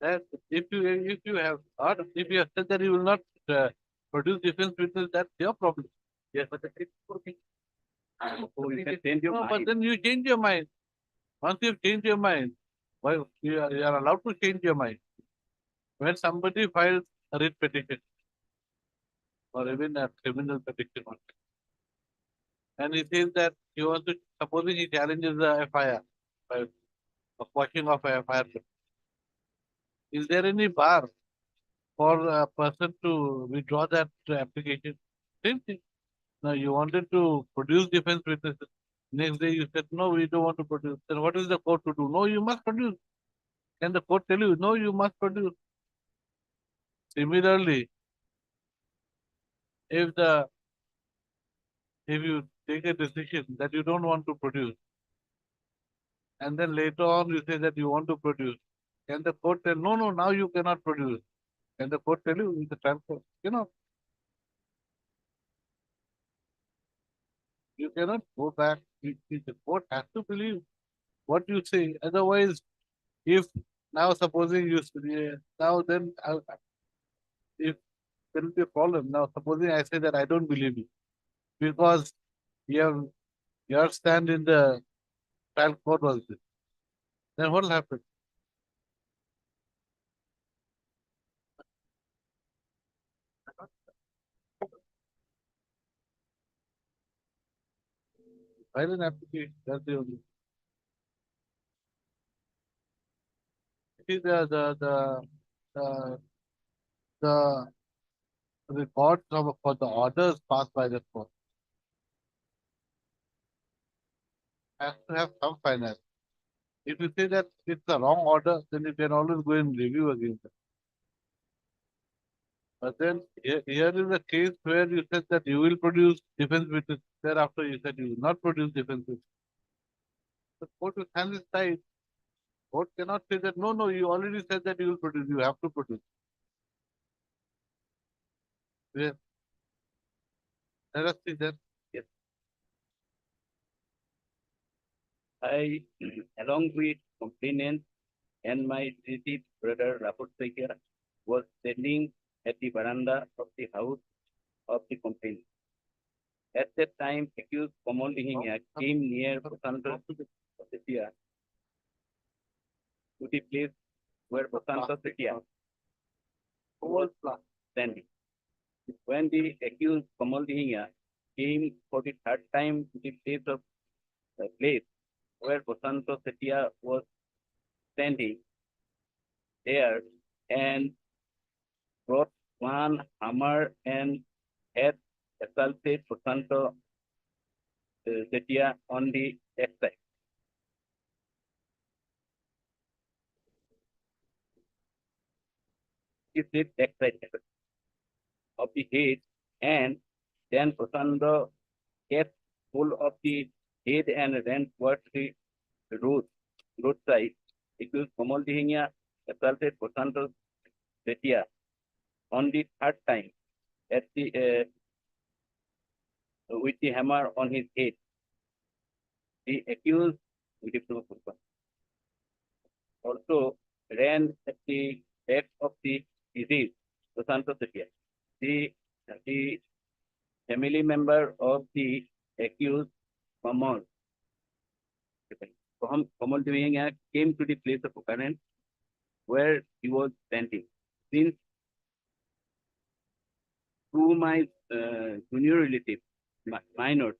that if you have or if you have said that you will not produce defense witness, that's your problem. Yes, but the day before thing. So you can change your No, but mind. then you change your mind. Once you've changed your mind, well, you are allowed to change your mind. When somebody files a writ petition or even a criminal petition, and he says that he wants to, supposing he challenges the FIR, by a quashing of a FIR, is there any bar for a person to withdraw that application? Same thing. Now you wanted to produce defense witnesses. Next day you said, no, we don't want to produce. Then what is the court to do? No, you must produce. Can the court tell you, no, you must produce? Similarly, if you take a decision that you don't want to produce, and then later on you say that you want to produce, can the court tell, no, now you cannot produce? Can the court tell you in the transfer? You cannot go back. The court has to believe what you say. Otherwise, if now supposing now then if there will be a problem. Now supposing I say that I don't believe you because your stand in the trial court was this, then what will happen? File an application, that's the only. See the records for the orders passed by the court has to have some finance. If you say that it's the wrong order, then you can always go and review again. But then here is a case where you said that you will produce defense witness. Thereafter, you said you will not produce defense witness. The court will hand its side. Court cannot say that no, you already said that you will produce. You have to produce. Yeah. Let us see that. Yes. I, along with complainant and my deceased brother Rapur Sekia, was standing at the veranda of the house of the complainant. At that time, accused Kamal Dihinya came near Prasanto Setia to the place where Prasanto Setia was standing. When the accused Kamal Dihinya came for the third time to the place where Prasanto Setia was standing there and brought one hammer and had assaulted Prasanto Setia on the backside. He said backside of the head, and then Prasanto kept hold of the head and ran towards the roadside. Accused Kamal Dihinya assaulted Prasanto Setia on the third time at the with the hammer on his head. The accused also ran at the back of the deceased Prasanto Setia. The family member of the accused Kamal Dihinya came to the place of occurrence where he was standing. Since two my junior relatives, minor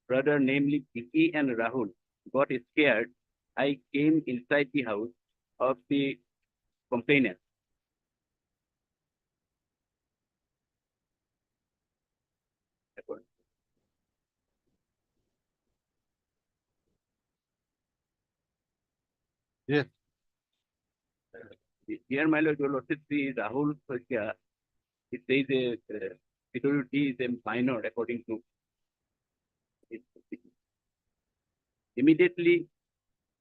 brother, namely Vicky and Rahul, got scared, I came inside the house of the complainant. Yes. Here, my lord, the Rahul Setia, it says security is a minor according to it. Immediately,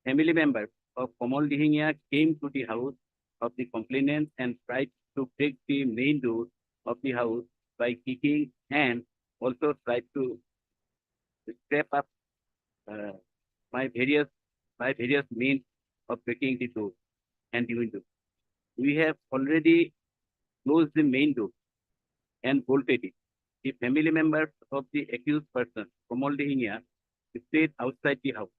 family members of Kamal Dihinya came to the house of the complainant and tried to break the main door of the house by kicking and also tried to step up uh, by various means of breaking the door and the window. We have already closed the main door and bolted it. The family members of the accused person, Kamal Dihinya, stayed outside the house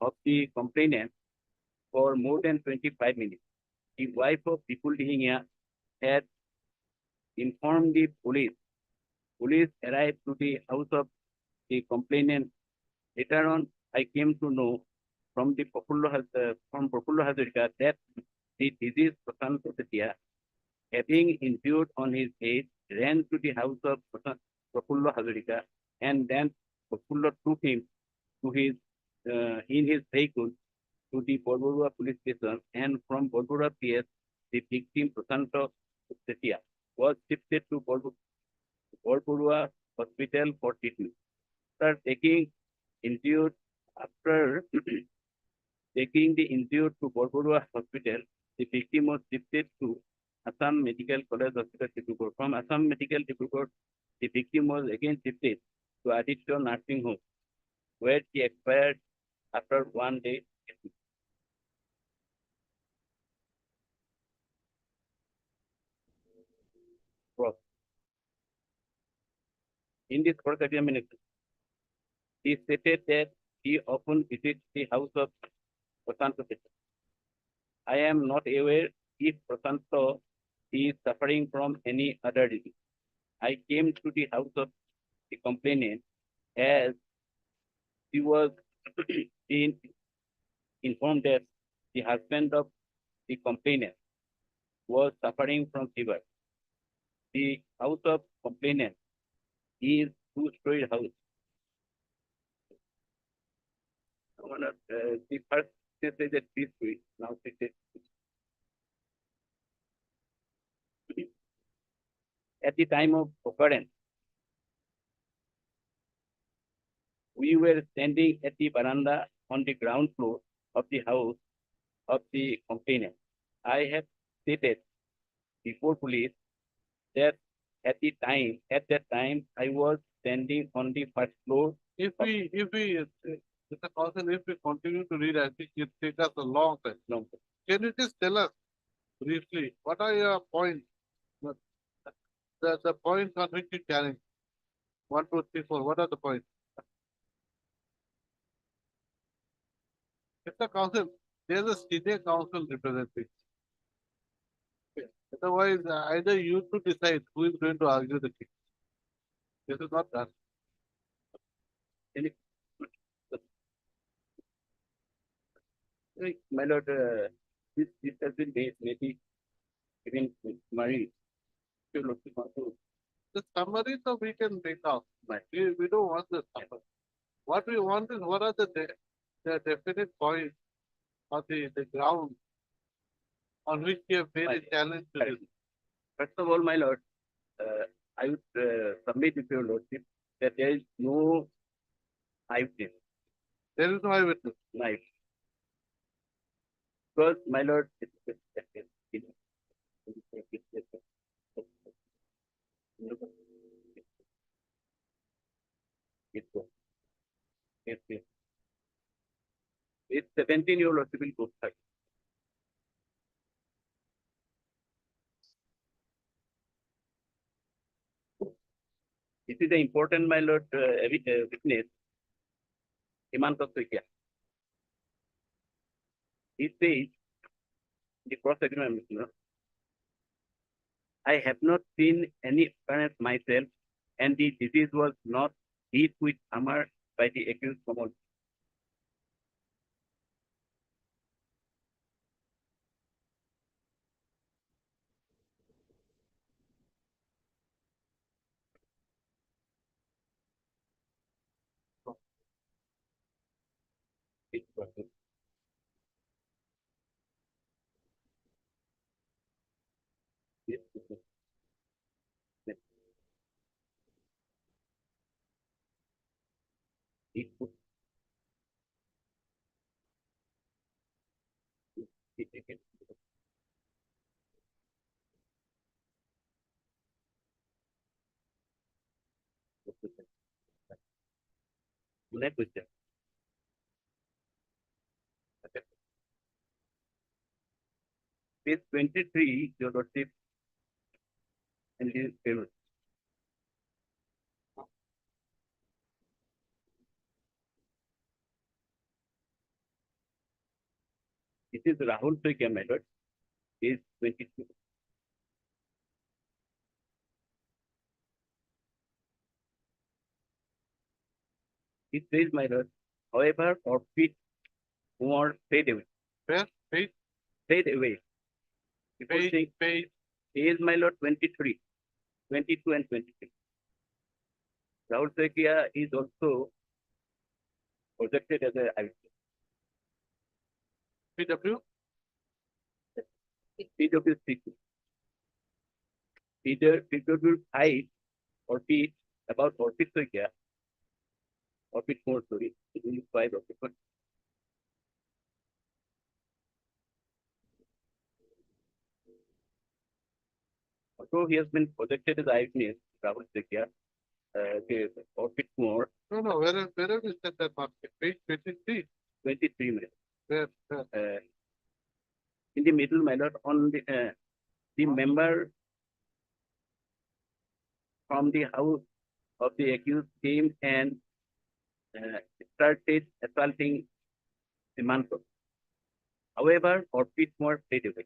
of the complainant for more than 25 minutes. The wife of Vipul Dihinya had informed the police. Police arrived to the house of the complainant. Later on, I came to know from Prafullo Hazarika that the deceased Prasanto Setia, having injured on his head, ran to the house of Prafullo Hazarika, and then Prafullo took him to his in his vehicle to the Borborua police station, and from Borborua PS, the victim Prasanto Setia was shifted to Borborua Hospital for treatment. After taking the injured to Borborua Hospital, the victim was shifted to Assam Medical College Hospital, Dibrugarh. From Assam Medical Dibrugarh, the victim was again shifted to Aditya Nursing Home, where she expired after 1 day. In this court examination, he stated that he often visits the house of Prasanto Setia. I am not aware if Prasanto is suffering from any other disease. I came to the house of the complainant as he was in, informed that the husband of the complainant was suffering from fever. The house of complainant is two-story house. The first they say that 3 story, now they say at the time of occurrence, we were standing at the veranda on the ground floor of the house of the complainant. I have stated before police that at that time, I was standing on the first floor. If Mr. Council, if we continue to read, I think it takes us a long time. No, Can you just tell us briefly, what are your points? The points on which you challenge? 1, 2, 3, 4, what are the points? Mr. Council, there's a senior council representative. Otherwise, either you to decide who is going to argue the case. This is not done. my lord, this has been made, maybe even Marie. The summary, so we can make out. We don't want the summary. What we want is what are the definite points or the ground on which you have made a Right. challenge to Correct. this. First of all, my lord, I would submit to your lordship that there is no eyewitness, There is no eyewitness. knife. Because, my lord, it's 17-year-old civil code. This is the important, my lord, witness, Himanta Suikia. He says, the cross-examination, I have not seen any occurrence myself, and the disease was not hit with hammer by the accused Kamal. Next question. Okay. Page 23, your lordship, and his favor. This is Rahul Suikia, my lord. He is 22. He says, my lord, however, forfeit or fade away. Where? Page, Fade away. Before saying, page. he is, my lord, 23, 22 and 23. Rahul Suikia is also projected as a eyewitness. PW, PWC. Either PW height or feet about 40 Suikia, or feet more, sorry, 5 or 6. So he has been projected as eyewitness, Rahul Suikia, or feet more, no, where have you said that mark? Page 23, 23 minutes. where, In the middle manner on the member from the house of the accused came and started assaulting the Manso. However, or bit more straight away.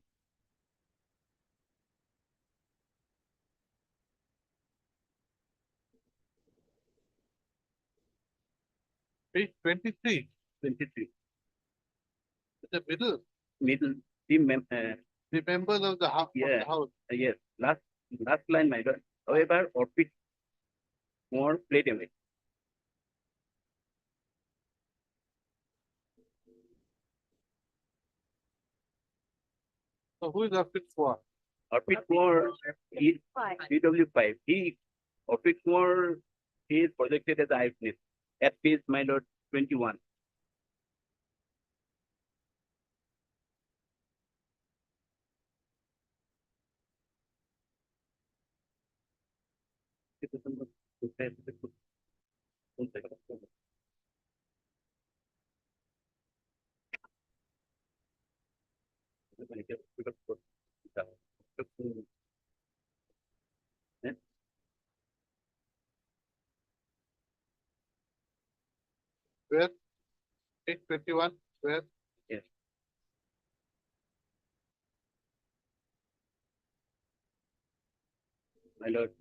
Page 23, 23. the Middle, the members of the house. Yeah. Yes, last line, my lord. However, Orchid more played away. So who is Arpit for? Orchid more is Fine. PW5. Orchid more is projected as eyewitness at page, my lord, 21. Where? Page 21, where? Yes. My lord,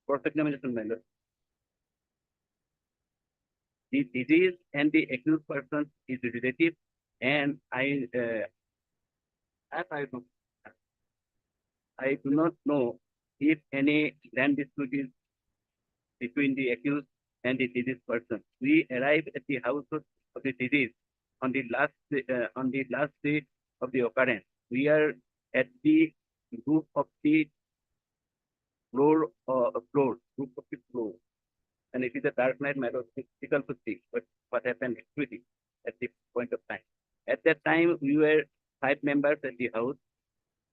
cross-examination, my lord. The disease and the accused person is relative, and I do not know if any land dispute is between the accused and the deceased person. We arrived at the house of the deceased on the last day of the occurrence. We are at the roof of the roof of the floor. And it is a dark night, my lord, difficult to see what happened actually at this point of time. At that time, we were 5 members at the house.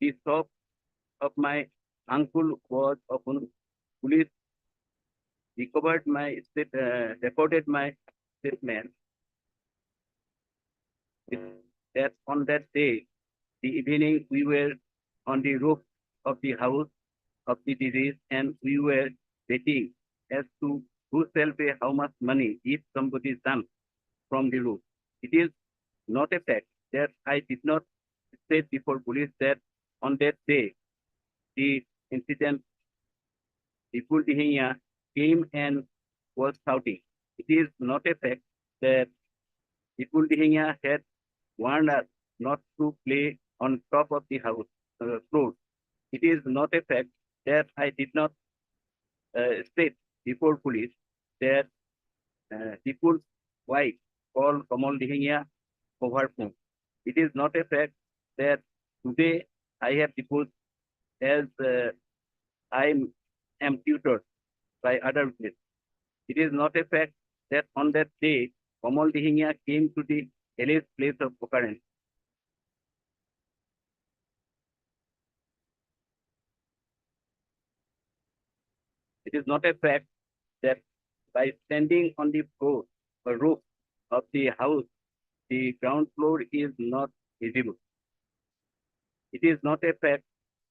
The shop of my uncle was open. Police recorded my statement that on that day, the evening, we were on the roof of the house of the disease, and we were betting as to who shall pay how much money if somebody jumps from the roof. It is not a fact that I did not state before police that on that day, the incident, the Kuldihiya came and was shouting. It is not a fact that the Kuldihiya had warned us not to play on top of the house floor. It is not a fact that I did not state before police that people's wife called Kamal Dihiya over phone. It is not a fact that today I have deposed as I am tutored by other witnesses. It is not a fact that on that day Kamal Dihiya came to the alleged place of occurrence. It is not a fact that by standing on the floor or roof of the house, the ground floor is not visible. It is not a fact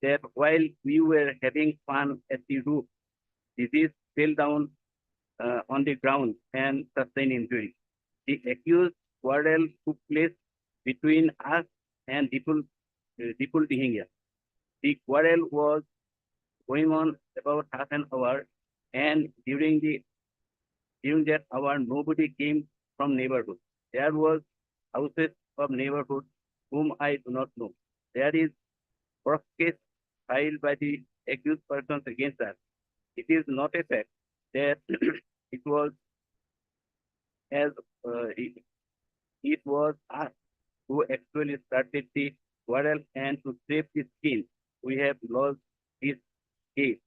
that while we were having fun at the roof, disease fell down on the ground and sustained injury. The accused quarrel took place between us and Dipul Dihingia. The quarrel was going on about half an hour, and during that hour, nobody came from neighborhood. There was houses of neighborhood whom I do not know. There is first case filed by the accused persons against us. It is not a fact that it was as it was us who actually started the quarrel, and to save the skin, we have lost this case.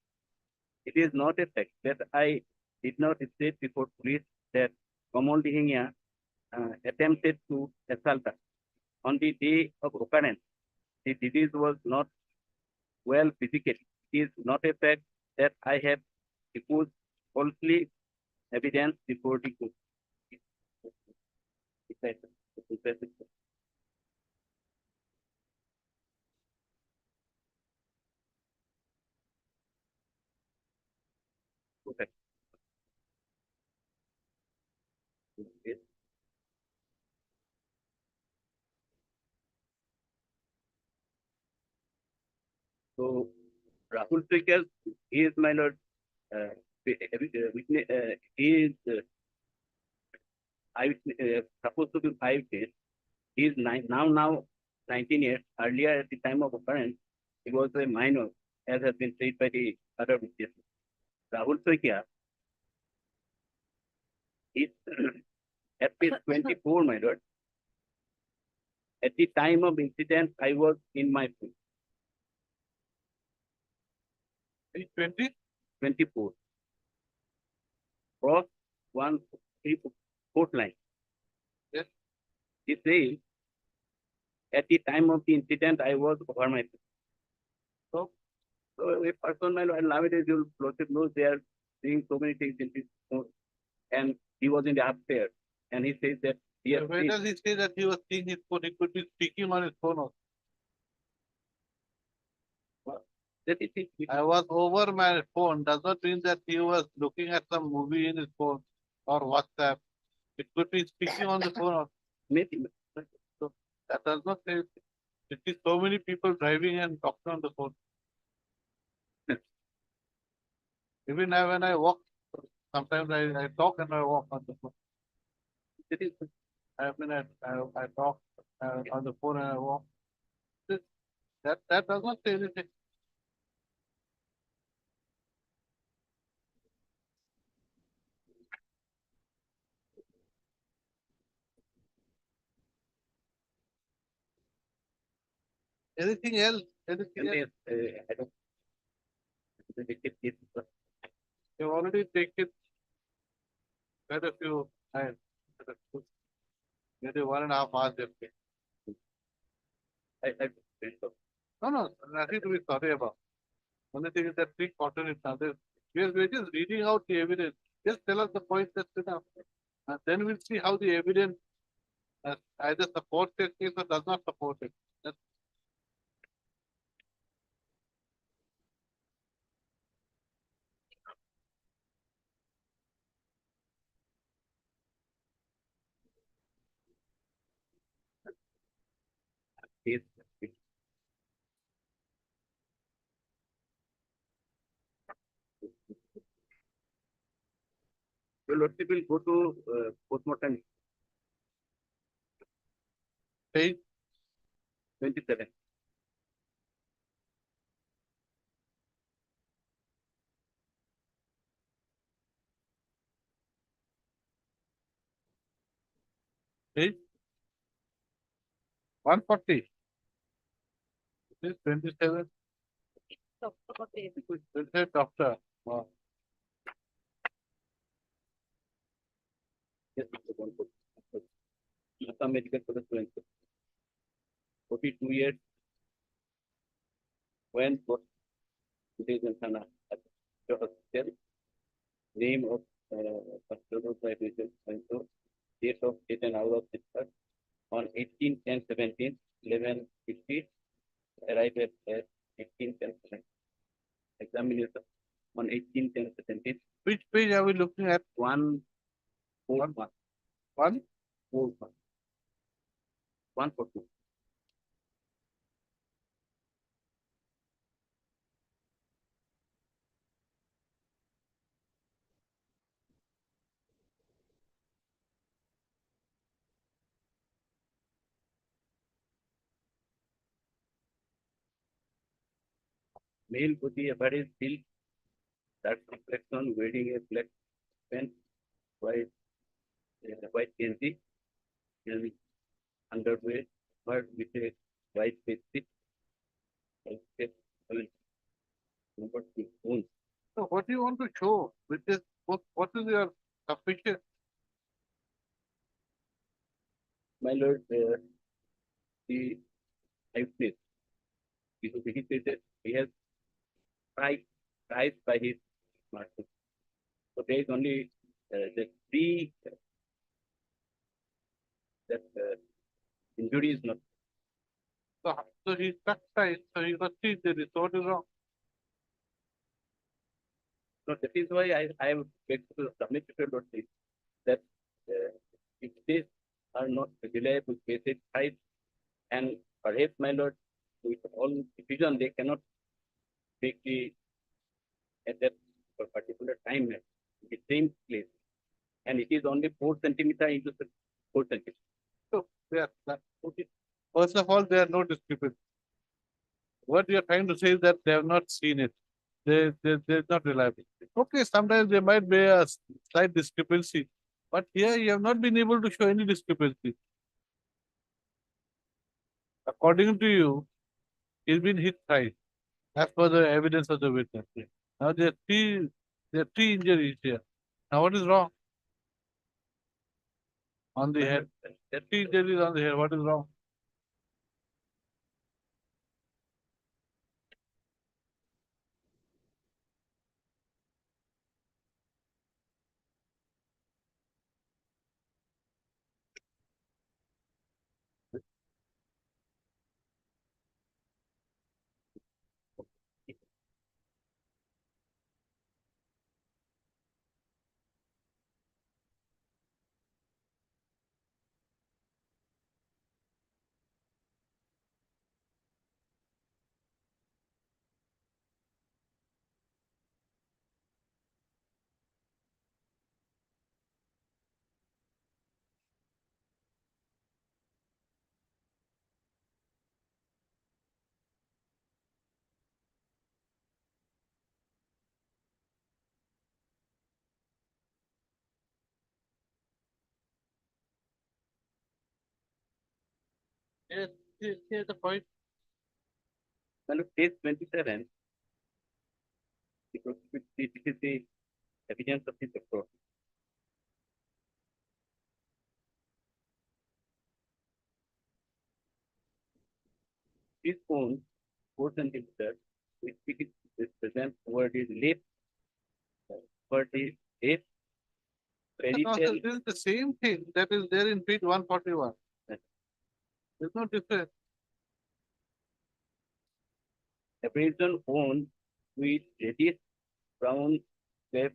It is not a fact that I did not state before police that Kamal Dihinya attempted to assault us. On the day of occurrence, the disease was not well physically. It is not a fact that I have deposed falsely evidence before the court. Okay. So Rahul Tikal is my lord. Witness, is supposed to be 5 days. He is now 19 years. Earlier at the time of occurrence, he was a minor, as has been said by the other witnesses. Rahul Soikia is at page 24, my lord. At the time of incident, I was in my pool, Page 20, 24. Cross 1, 3, 4th line. Yes. He says, at the time of the incident, I was over my pool. So a person, my lord, nowadays you'll know they are doing so many things in his phone. And he was in the upstairs. And he says that he has where seen- does he say that he was seeing his phone? He could be speaking on his phone also. that it is I was over my phone does not mean that he was looking at some movie in his phone or WhatsApp. It could be speaking on the phone. Also. maybe. So that does not say. You see so many people driving and talking on the phone. Even I, when I walk, sometimes I talk and I walk on the phone. It is I mean, I talk on the phone and I walk. That does not say anything. Anything else? Anything else? I don't. You've already taken quite a few times. Maybe 1.5 hours. they've taken. I think so. No, nothing to be sorry about. Only thing is that please caution it now. We're just reading out the evidence. Just tell us the points that's enough. And then we'll see how the evidence either supports your case or does not support it. That's Yes. So Lordship will go to postmortem page 27. page 140. This 27. Okay. It says doctor. Wow. Yes, Mr. Bonko. Assam Medical College, 42 years. When what it is in Sana at the hospital. Name of hospital citation and so date of date and hour of discharge on 18/10/17, 11:50. Arrived at 18/10/17. Examination on 18/10/17. Which page are we looking at? 141. One? 41. 142. Male body average still that complexion wearing a black pant, white jersey, and underwear, but with a white face. Number 2. Wounds. So what do you want to show with this? What is your suspicion? My lord, the eyewitness, he said that he has tried by his smartphone. So there is only the three that injury is not. So he struck twice. So he must see the result is wrong. So that is why I have begged to submit to your lordship that if these are not reliable basic types, and perhaps my lord, with all decision they cannot make the at that particular time at the same place. and it is only 4 centimeter into 4 centimeter. So, yeah, okay. First of all, there are no discrepancy. What you are trying to say is that they have not seen it. They're not reliable. Okay, sometimes there might be a slight discrepancy, but here you have not been able to show any discrepancy. According to you, he's been hit thrice, as per the evidence of the witness. Now there are three injuries here. Now what is wrong? On the head. There are three injuries on the head. What is wrong? Yes, here's the point. Now look, page 27, this is the evidence of the doctor. His own 4 centimeter, which is present over the left, over the left Also, peripheral. this is the same thing that is there in page 141. Yes. There's no difference. Abrasion wound with reddish brown web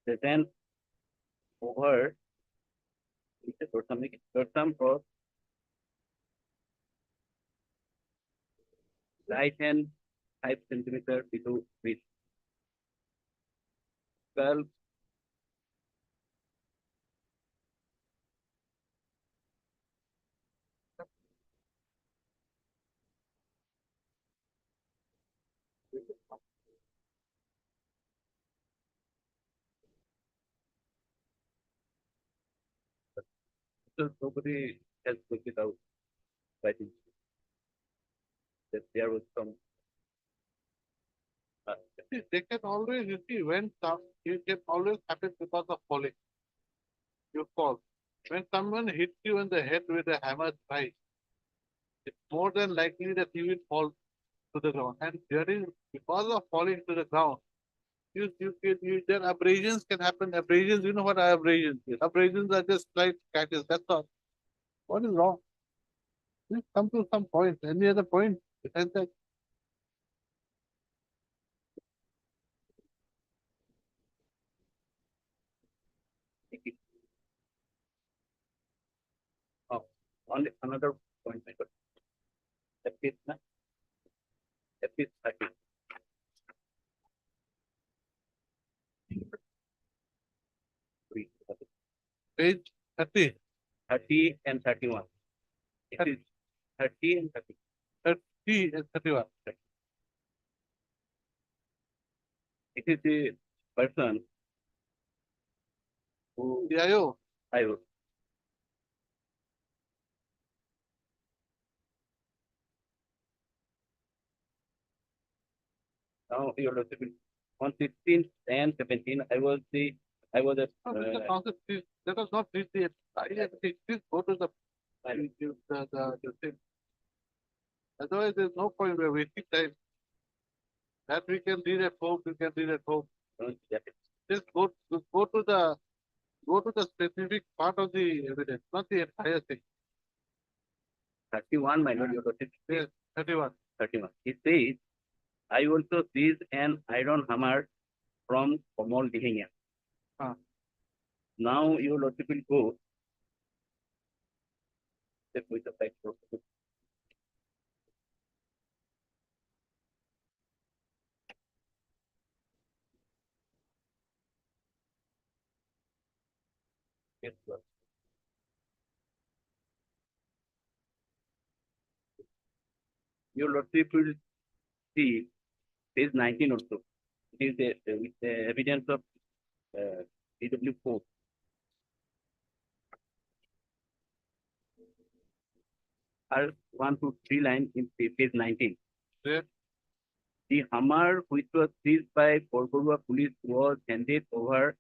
present over the dorsum cross right hand 5 centimeter below with skull so nobody has looked it out by the that there was some See, they can always, you see, when some, it can always happen because of falling. You fall. When someone hits you in the head with a hammer strike, it's more than likely that you will fall to the ground. And there is, because of falling to the ground, then abrasions can happen. Abrasions, you know what are abrasions? Abrasions are just slight scratches. That's all. What is wrong? Just come to some point. Any other point besides that? oh, only another point I got. That is 30. Page 30. 30 and 31. It is 30 and 30. 30 and 31. It is the person who CIO. I was. Now you're looking on 16th and 17th. I was a No, Mr. Council, please, let us not read the IFC. Please go to the thing. Otherwise, there's no point. We're wasting time. That we can read at home, we can read at home. Just go to the specific part of the evidence, not the entire thing. 31, my lord, you're looking Yes, 31. 31. It says, I also seized an iron hammer from Komal Dihinya. Ah. Now your lordship will go step with the fact. Yes, sir. Your lordship will see page 19 also. It is with the evidence of DW4. Are 1 to 3 line in page 19. There, The hammer which was seized by Porborua police was handed over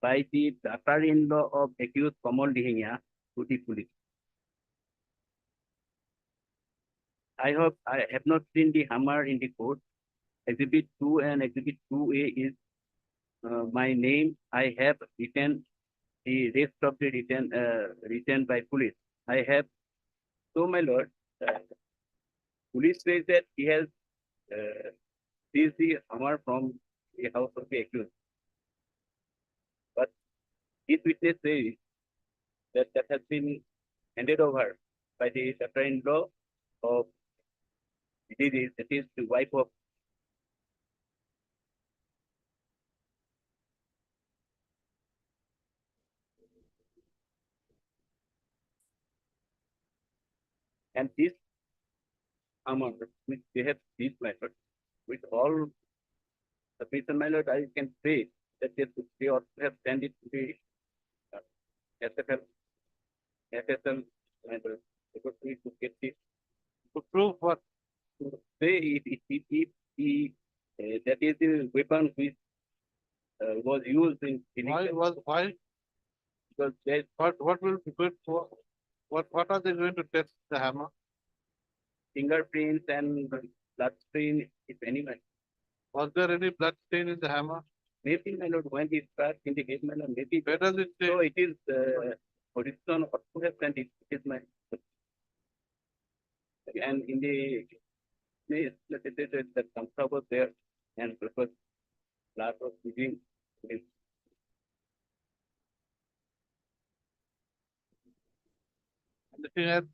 by the daughter-in-law of accused Kamal Dihinya to the police. I have not seen the hammer in the court. Exhibit 2 and Exhibit 2A is my name. I have written the rest of the written by police. I have, so my lord, police says that he has seized the hammer from the house of the accused. But his witness says that has been handed over by the daughter-in-law of that is the wife of and this hammer which they have seized my lord with all the reason my lord I can say that they ought to have sent it to the SFL FSL my lord because we to get this to prove what, to say if that is the weapon which was used in killing why, because there what will be good for, what are they going to test the hammer? fingerprints and blood stain, if any, Was there any blood stain in the hammer? maybe my lord, when he struck in the head, my lord, maybe. Where does it say? So it is horizon or to have sent it is my. And in the place, let us say that the Kamsa was there and it was blood was bleeding. Anything else?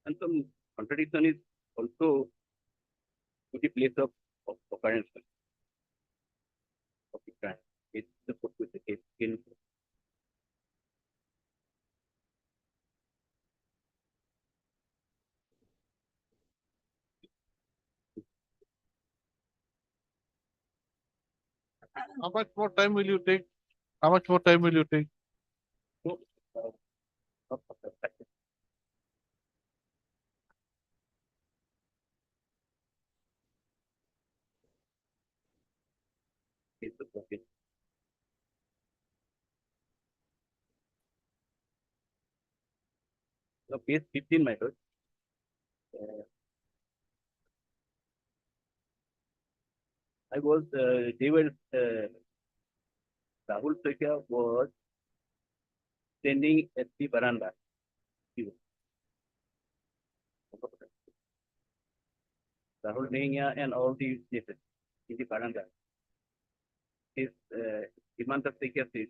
And some contradiction is also to the place of occurrence of the crime. It's the put with the case in How much more time will you take? How much more time will you take? so, of the practice. Is the profit. So page 15, my lord. They were, Rahul Sekhya was standing at the veranda. Rahul Sekhya and all the cases in the veranda. His Himanta Sekhya says,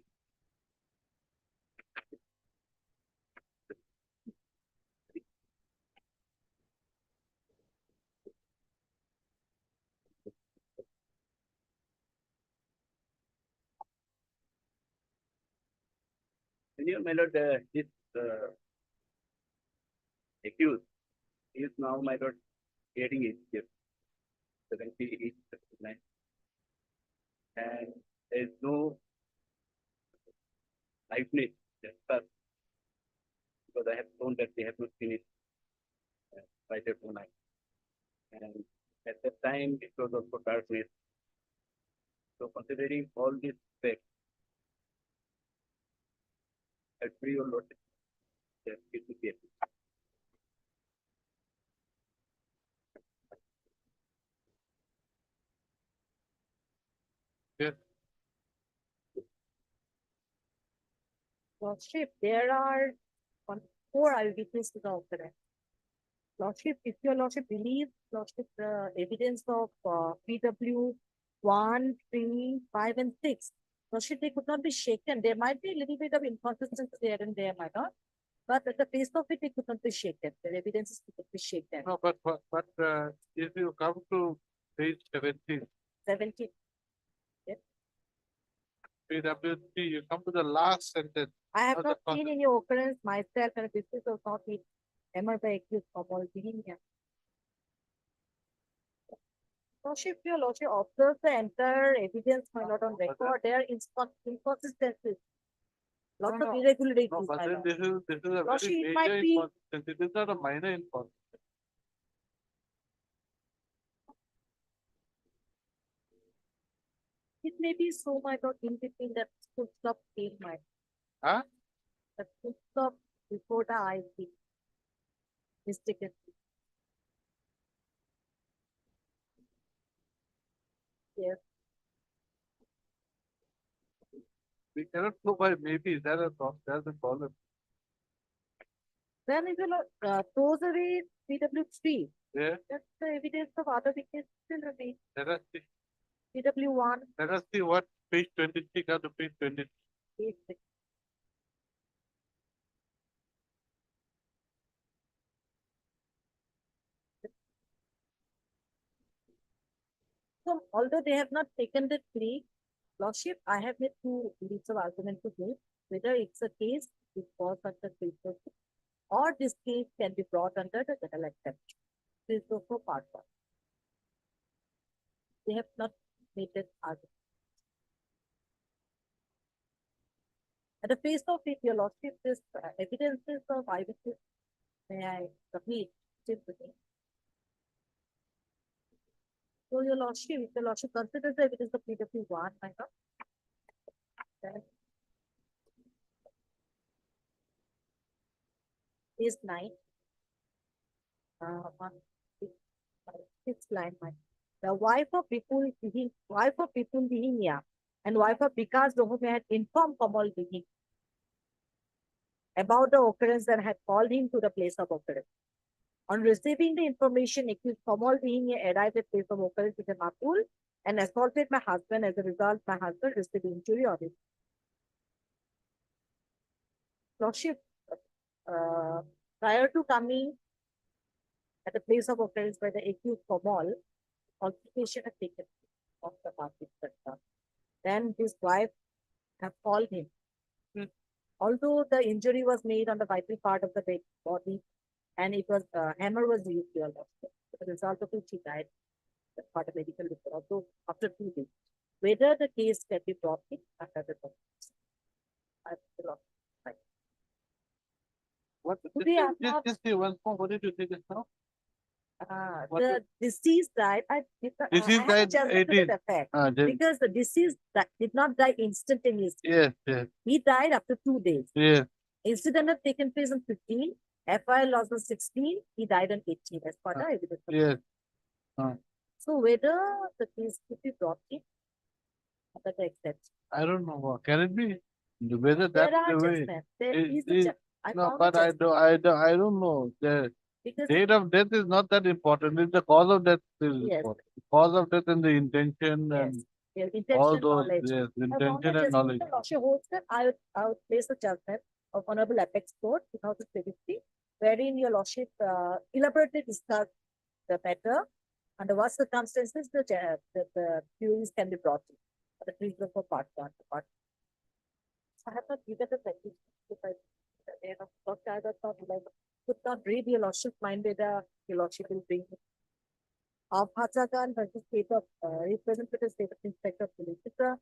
my lord, this accused is now, my lord, getting his 78, 79. And there is no liveness discussed because I have shown that they have not seen it by their own eyes. And at that time, it was also darkness. So considering all these facts, I pray your lordship that it will be approved. Yes, Lordship, there are four eyewitnesses to the occurrence. Lordship, if your lordship believes, lordship, the evidence of PW 1, 3, 5, and 6, lordship, they could not be shaken. There might be a little bit of inconsistency there and there, might not. But at the face of it, they could not be shaken. The evidences could not be shaken. no, but, if you come to page 17, 17. PWC, you come to the last sentence. I have of the not con- seen any occurrence myself, and this is also not with Emma by accused of all being here. Lordship, your lordship observes the entire evidence, my lord, on record. There are inconsistencies. Lots No, of no. irregularities, No, but my then lord. this is a Lordship, very it might major be- inconsistency. This is not a minor inconsistency. It may be so, my lord, in between that full stop came, my. Huh? That full stop before the I see. Mistaken. Yes. We cannot go by maybe. That's a problem. Then if you look, throws away PW3, Yeah, that's the evidence of other witnesses still remain. let us see. PW1, Let us see what page 23 come to page 20. So although they have not taken the plea, lordship, I have made two leads of argument to give, whether it's a case which falls under 340 or this case can be brought under the general exception. This is also part one. They have not made that argument. At the face of it, your lordship, this evidences of eyewitness, may I submit still to me. So your lordship, if your lordship considers the evidence of PW1, my lord, then is 9. One, six, five, 6 line, my. The wife of Vipul Dihinia and wife of Vikas Dohome had informed Kamal Dihi about the occurrence and had called him to the place of occurrence. On receiving the information, accused Kamal Dihinia arrived at place of occurrence with a makul and assaulted my husband. As a result, my husband received injury on his lordship. Prior to coming at the place of occurrence by the accused Kamal, altercation had taken place of the party sector. Then his wife have called him. Although the injury was made on the vital part of the dead body and it was hammer was used to the result of which he died. That's part of medical report. Also after 2 days, whether the case can be brought in under the documents. What? Today I have not- Just say once more. What did you say just now? What the deceased died. I Deceased have a died judgment to 18. that effect Then, because the deceased did not die instantaneously. yes. He died after 2 days. Yes. Incident had taken place on 15. FIR loss was 16. He died on 18 as per the evidence. Yes. So whether the case could be brought in under the exception. I don't know. Can it be? Whether that's There are the way. judgments. There It- is a it- I No, found but a judgment I don't know. The because date of death is not that important. It's the cause of death is Yes. important. Cause of death and the intention yes, and their all intention, those, knowledge. yes, I found a intention and judgment knowledge. the Lordship holds that I would place a judgment of Honorable Apex Court 2023, wherein your Lordship elaborately discussed the matter under what circumstances the theories can be brought in. The reason for part one. I have not given the practice. Could not read your Lordship mind whether your Lordship will bring it. Of Hazagan versus State of Representative State of Inspector of Police. It's a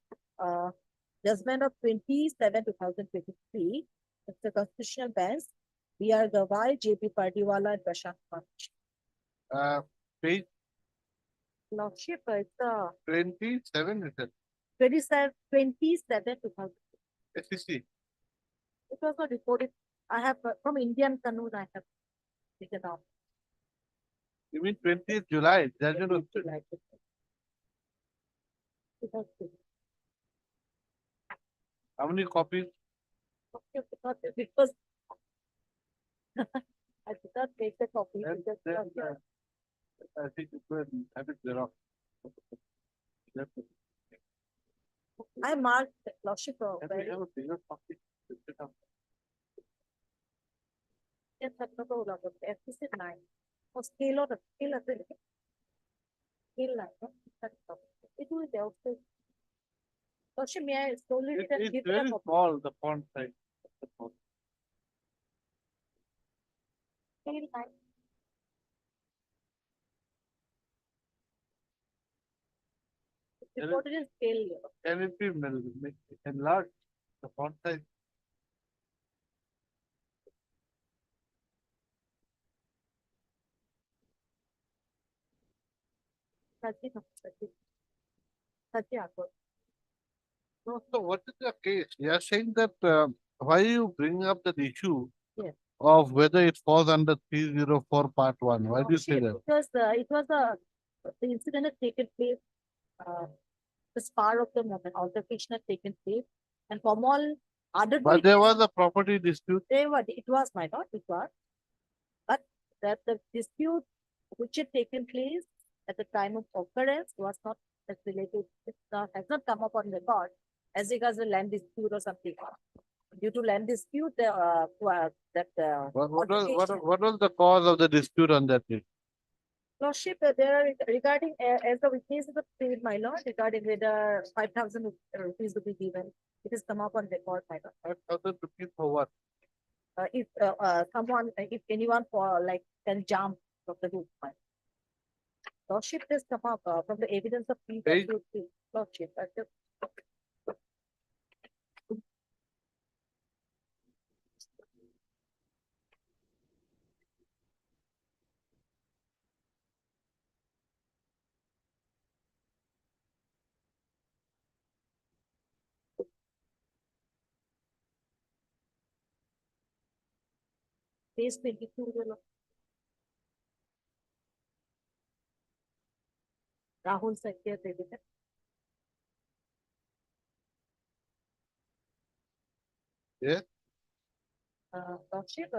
judgment of 27/2023. It's the constitutional bench. B.R. Gawai, J.P. Pardiwala, and Prashant Panch. Page Lordship, it's 27 is it? 27/2000. SEC. It was not reported. I have, from Indian Kanun, I have taken out. You mean 20th July? Judgment was Like it. It has been. how many copies? Okay, because I did not take the copy. Then, because, then, I think you could have it Xerox. I marked the Lordship of Can we have a bigger copy? FTC 9. Or scale or scale of the scale line. No? That's all. It will be also. Lordship, may I slowly It's give it very a copy? small, the font size. Scale line. Can Reported in scale. Can it be enlarged, the font size? Thirty, no, 30. 30 hours. No, so what is the case? You are saying that, why you bring up that issue Yes. of whether it falls under 304 part 1? Why do you say that? Because it was the incident had taken place, the spur of the moment, altercation had taken place, and from all other. But there was a property dispute. It was my lord, it was. But that the dispute which had taken place at the time of occurrence was not as related, has not come up on record as regards the land dispute or something. Due to land dispute, What was the cause of the dispute on that day? Lordship, there are regarding, as the witness of paid, my lord, regarding whether 5,000 rupees to be given. It has come up on record, my lord. 5,000 rupees for what? If someone, if anyone for like can jump from the roof. My Lordship has come up from the evidence of peace. Page? Lordship, page 22. Rahul Sakya evidence. Yes. Lordship,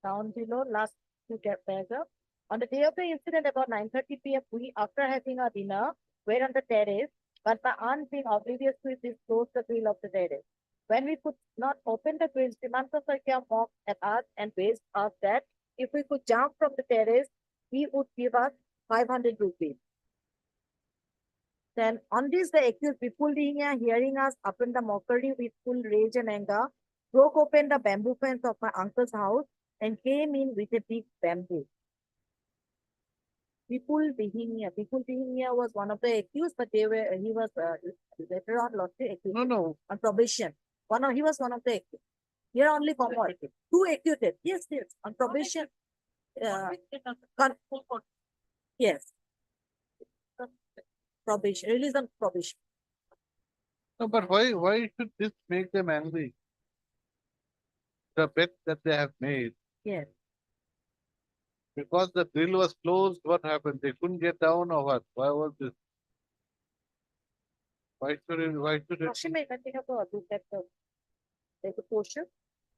down below, last two paragraph. On the day of the incident, about 9:30 p.m., we, after having our dinner, were on the terrace, but my aunt, being oblivious to it, closed the grill of the terrace. When we could not open the grill, Simanta Sakya mocked at us and raised us that if we could jump from the terrace, he would give us 500 rupees. Then on this, the accused, Vipul, hearing us upon the mockery with full rage and anger, broke open the bamboo fence of my uncle's house and came in with a big bamboo. Vipul Dihinia was one of the accused, but he was later on lost the accused No. on probation. He was one of the accused. Here only for what? Two accused. Yes, on probation. Yes. Probation, release on probation. No, but why should this make them angry? The bet that they have made. Yes. Because the drill was closed, what happened? They couldn't get down or what? Why was this? Why should it? There's a portion.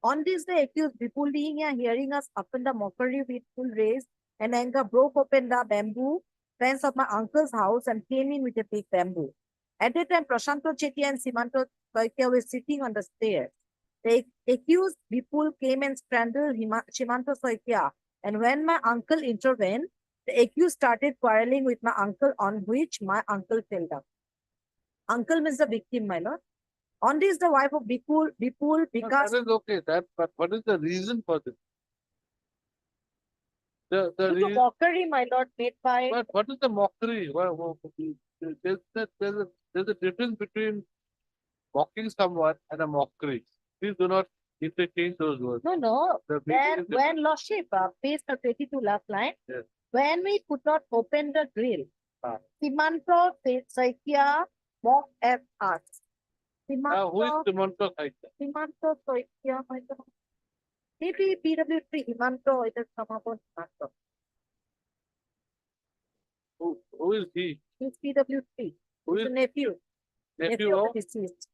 On this, the accused Vipul hearing us upon the mockery with full rage and anger, broke open the bamboo fence of my uncle's house and came in with a big bamboo. At that time, Prashanto Chetty and Simanto Soikia were sitting on the stairs. The accused Vipul came and strangled Simanto Soikia, and when my uncle intervened, the accused started quarreling with my uncle, on which my uncle fell down. Uncle means the victim, my lord. On this, the wife of Vipul, No, because that is okay. But what is the reason for this? The due to reason. mockery, my lord, made by. But what is the mockery? There's a difference between mocking someone and a mockery. Please do not interchange those words. No. The Then meaning is when Lordship, page 22 last line, Yes. when we could not open the grill, Ah. Simanto Saikia mocked at us. Who is Himanto, Simanto Saita? Himanto, Soikia, my God. Maybe PW3, Himanto, it has come up on Himanto. Who is he? He's PW3. Who He's is a nephew nephew of of? the deceased.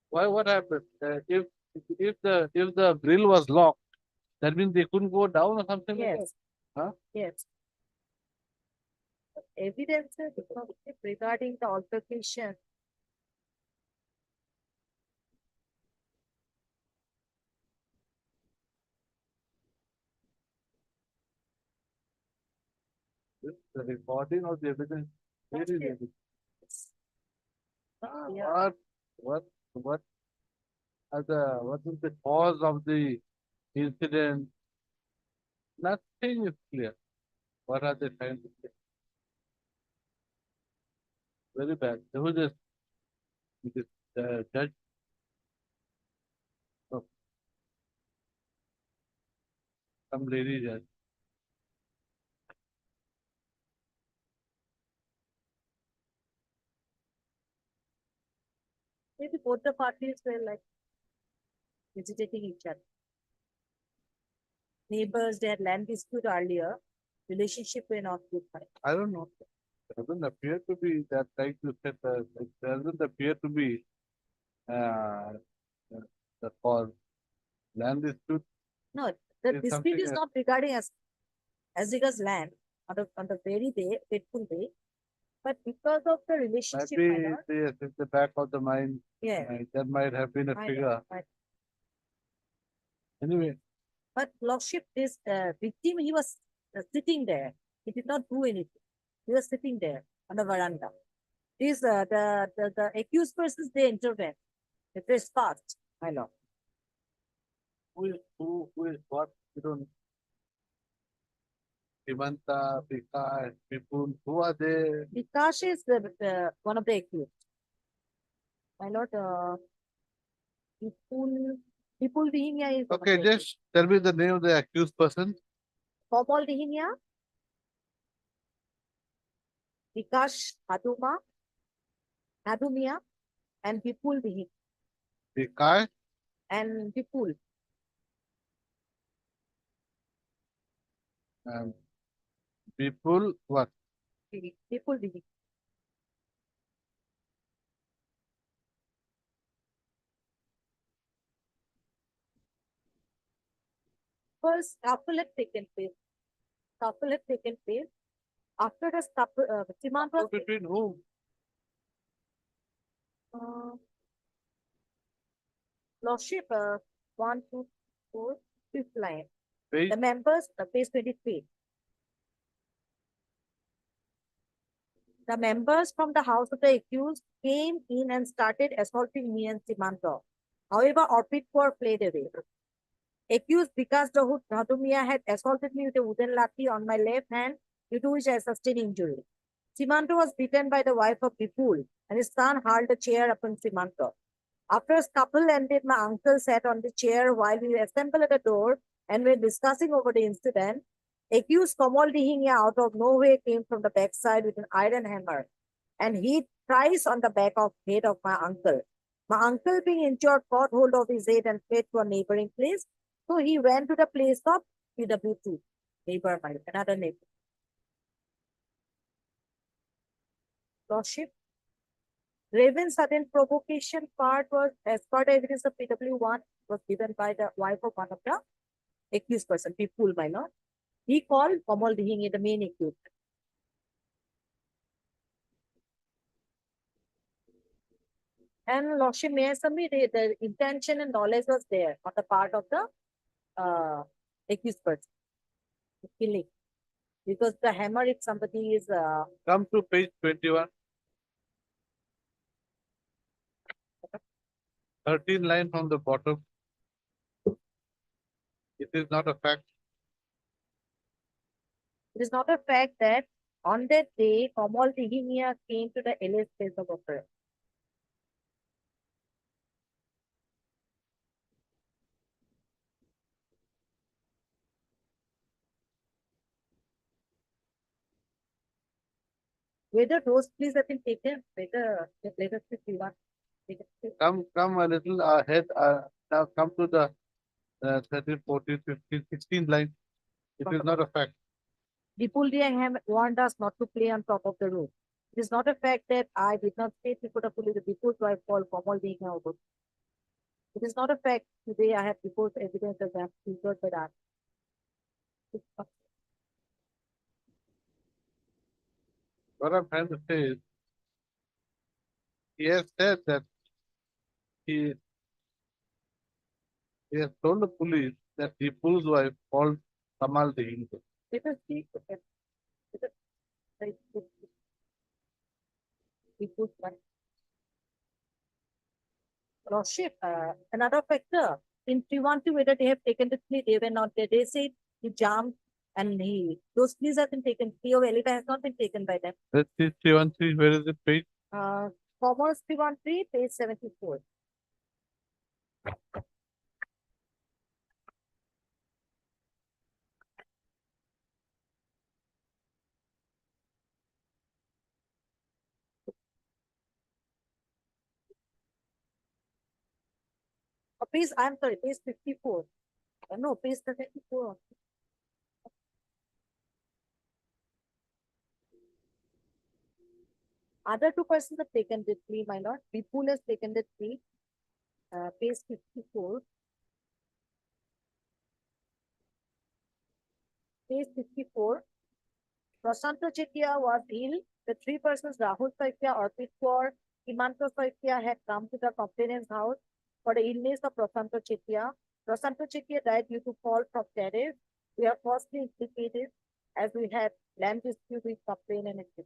Why? What happened? If the grill was locked, that means they couldn't go down or something like that. Yes. Huh? Yes. Evidences regarding the altercation. The recording of the evidence. Where is Yes. it? Yeah. What what is the cause of the incident? Nothing is clear. What are they trying to say? Very bad. There was this judge. Oh, some lady judge. Maybe both the parties were like visitating each other. Neighbors, they had land dispute earlier. Relationship were not good. I don't know. Doesn't appear to be that, like you said, it doesn't appear to be uh, the cause. Land dispute No, the is dispute something is not regarding as regards land on the very day, fateful day, but because of the relationship. My maybe lord. yes, at the back of the mind, Yeah. that might have been a My figure. lord, my- Anyway, But lordship, this victim, he was sitting there. He did not do anything. He was sitting there on the veranda. These the accused persons, they intervened. They trespassed, my lord. who is what? You don't. Himanta, Vikas, people, who are they? Vikash is the one of the accused. My lord, Vipul Dihinia is one of Okay, the accused. just tell me the name of the accused person. Komal Dihinia, Vikash Hadumia, and Vipul Dihinia, Vikas and Vipul. and people, what? Vipul Dihinia. First, couple had taken place. Couple had taken place. After the couple, Simant was Between whom? uh, lordship, 1, 2, 4, 5th line. Page The members, page 23. The members from the house of the accused came in and started assaulting me and Simanto. However, Orpit Kaur played away. Accused Vikas Dhatumia had assaulted me with a wooden lathi on my left hand, due to which I sustained injury. Simanto was beaten by the wife of Vipul, and his son hurled a chair upon Simanto. After a scuffle ended, my uncle sat on the chair while we assembled at the door and were discussing over the incident. Accused Kamal Dihinia out of nowhere came from the backside with an iron hammer and hit thrice on the back of head of my uncle. My uncle, being injured, caught hold of his head and fled to a neighboring place. So he went to the place of PW2, neighbor, another neighbor. Lordship, Raven's sudden provocation part was, as per the evidence of PW1, was given by the wife of one of the accused person, Vipul, my lord. He called Kamal Dihingi the main accused. And Lordship, may I submit the intention and knowledge was there on the part of the accused person, killing. Because the hammer, if somebody is come to page 21. 13 line from the bottom. It is not a fact. it is not a fact that on that day, Kamal Dihinia came to the LS place of occurrence. Whether those pleas have been taken, whether the letter 51. Come a little ahead, now come to the 13, 14, 15, 16 line. It is not a fact. Vipulji have warned us not to play on top of the roof. It is not a fact that I did not say Tripurapuli, the Vipul's wife called Kamal being out. It is not a fact today I have Vipul's evidence that I am triggered by that. What I'm trying to say is, he has said that he, he has told the police that Deepu's wife called Kamal the Hindu. Let us see. Vipul's wife. Lordship, another factor in 312, whether they have taken the plea, they were not there. They said he jumped and those pleas have been taken. Plea of Elita has not been taken by them. Let's see 313, where is it page? Commerce 313, page 74. Page, I'm sorry, page 54. No, page 74. Other two persons have taken the plea, my lord. Vipul has taken the plea. Page 54. Page 54. Prasanto Chetia was ill. The three persons, Rahul Saifia, Arpit Kaur, Himanto Saifia, had come to the complainant's house for the illness of Prasanto Chetia. Prasanto Chetia died due to fall from terrace. We are falsely implicated as we had land dispute with complainant and victim.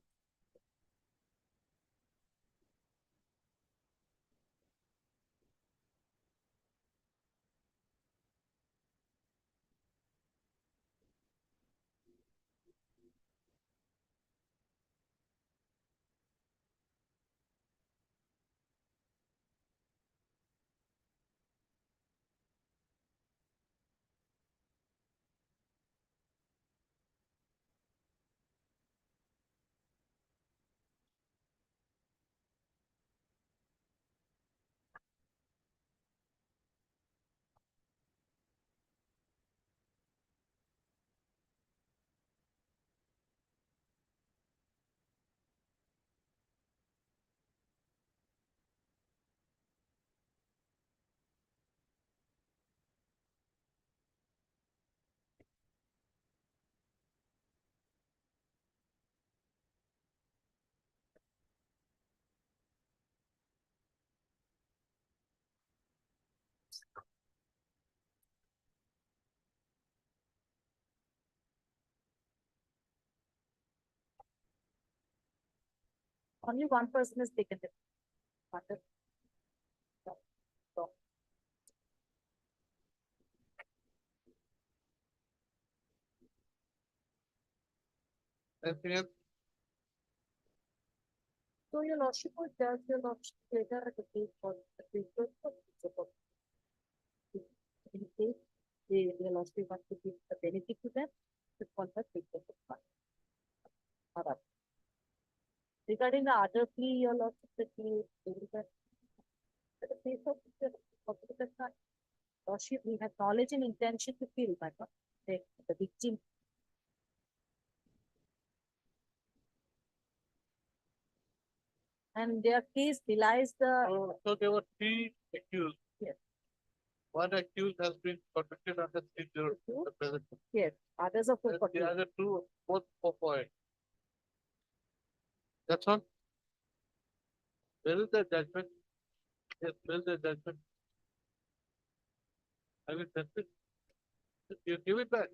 Only one person has taken the other. Anything else? So your lordship would judge your lordship later at the case for the previous of in case the lordship wants to give the benefit to them, the contract takes the fund. Alright. Regarding the other plea, your lordship, the plea, at the case of the lordship, we have knowledge and intention to kill, but not the victim. And their case belies the So there were three accused. Yes. One accused has been convicted under 302, the present. yes, others are And the other two, both 4.8. That's all. Where is the judgment? Yes, where is the judgment? I will test it. You give it back.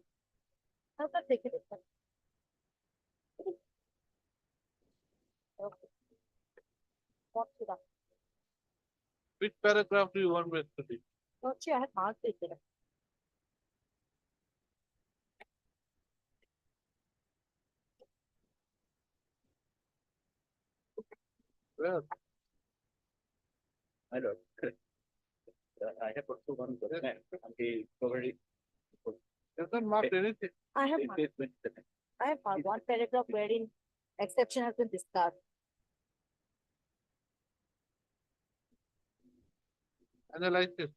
How can take it? Okay. What should I? Which paragraph do you want me to read? Lordship, I have marked it there. Well, My lord, correct. I have also one document on the recovery. doesn't mark anything. I have It marked. is 27. I have one paragraph wherein exception has been discussed. Analyze it.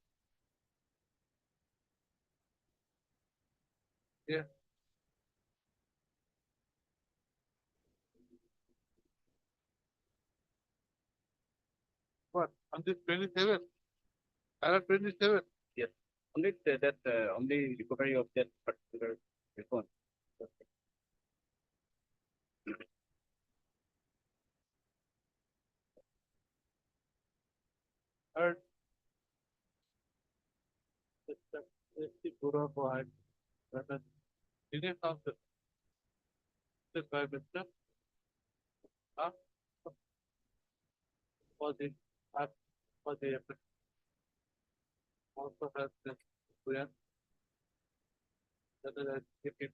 Yeah. What, on this 27th? Para 27th? Yes, only only recovery of that particular phone. Third. The Guru Board. Senior counsel. The Prime Minister. Huh? For the, for the, also has the, Korean. That is, if it,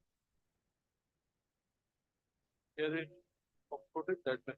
here it, of protect that,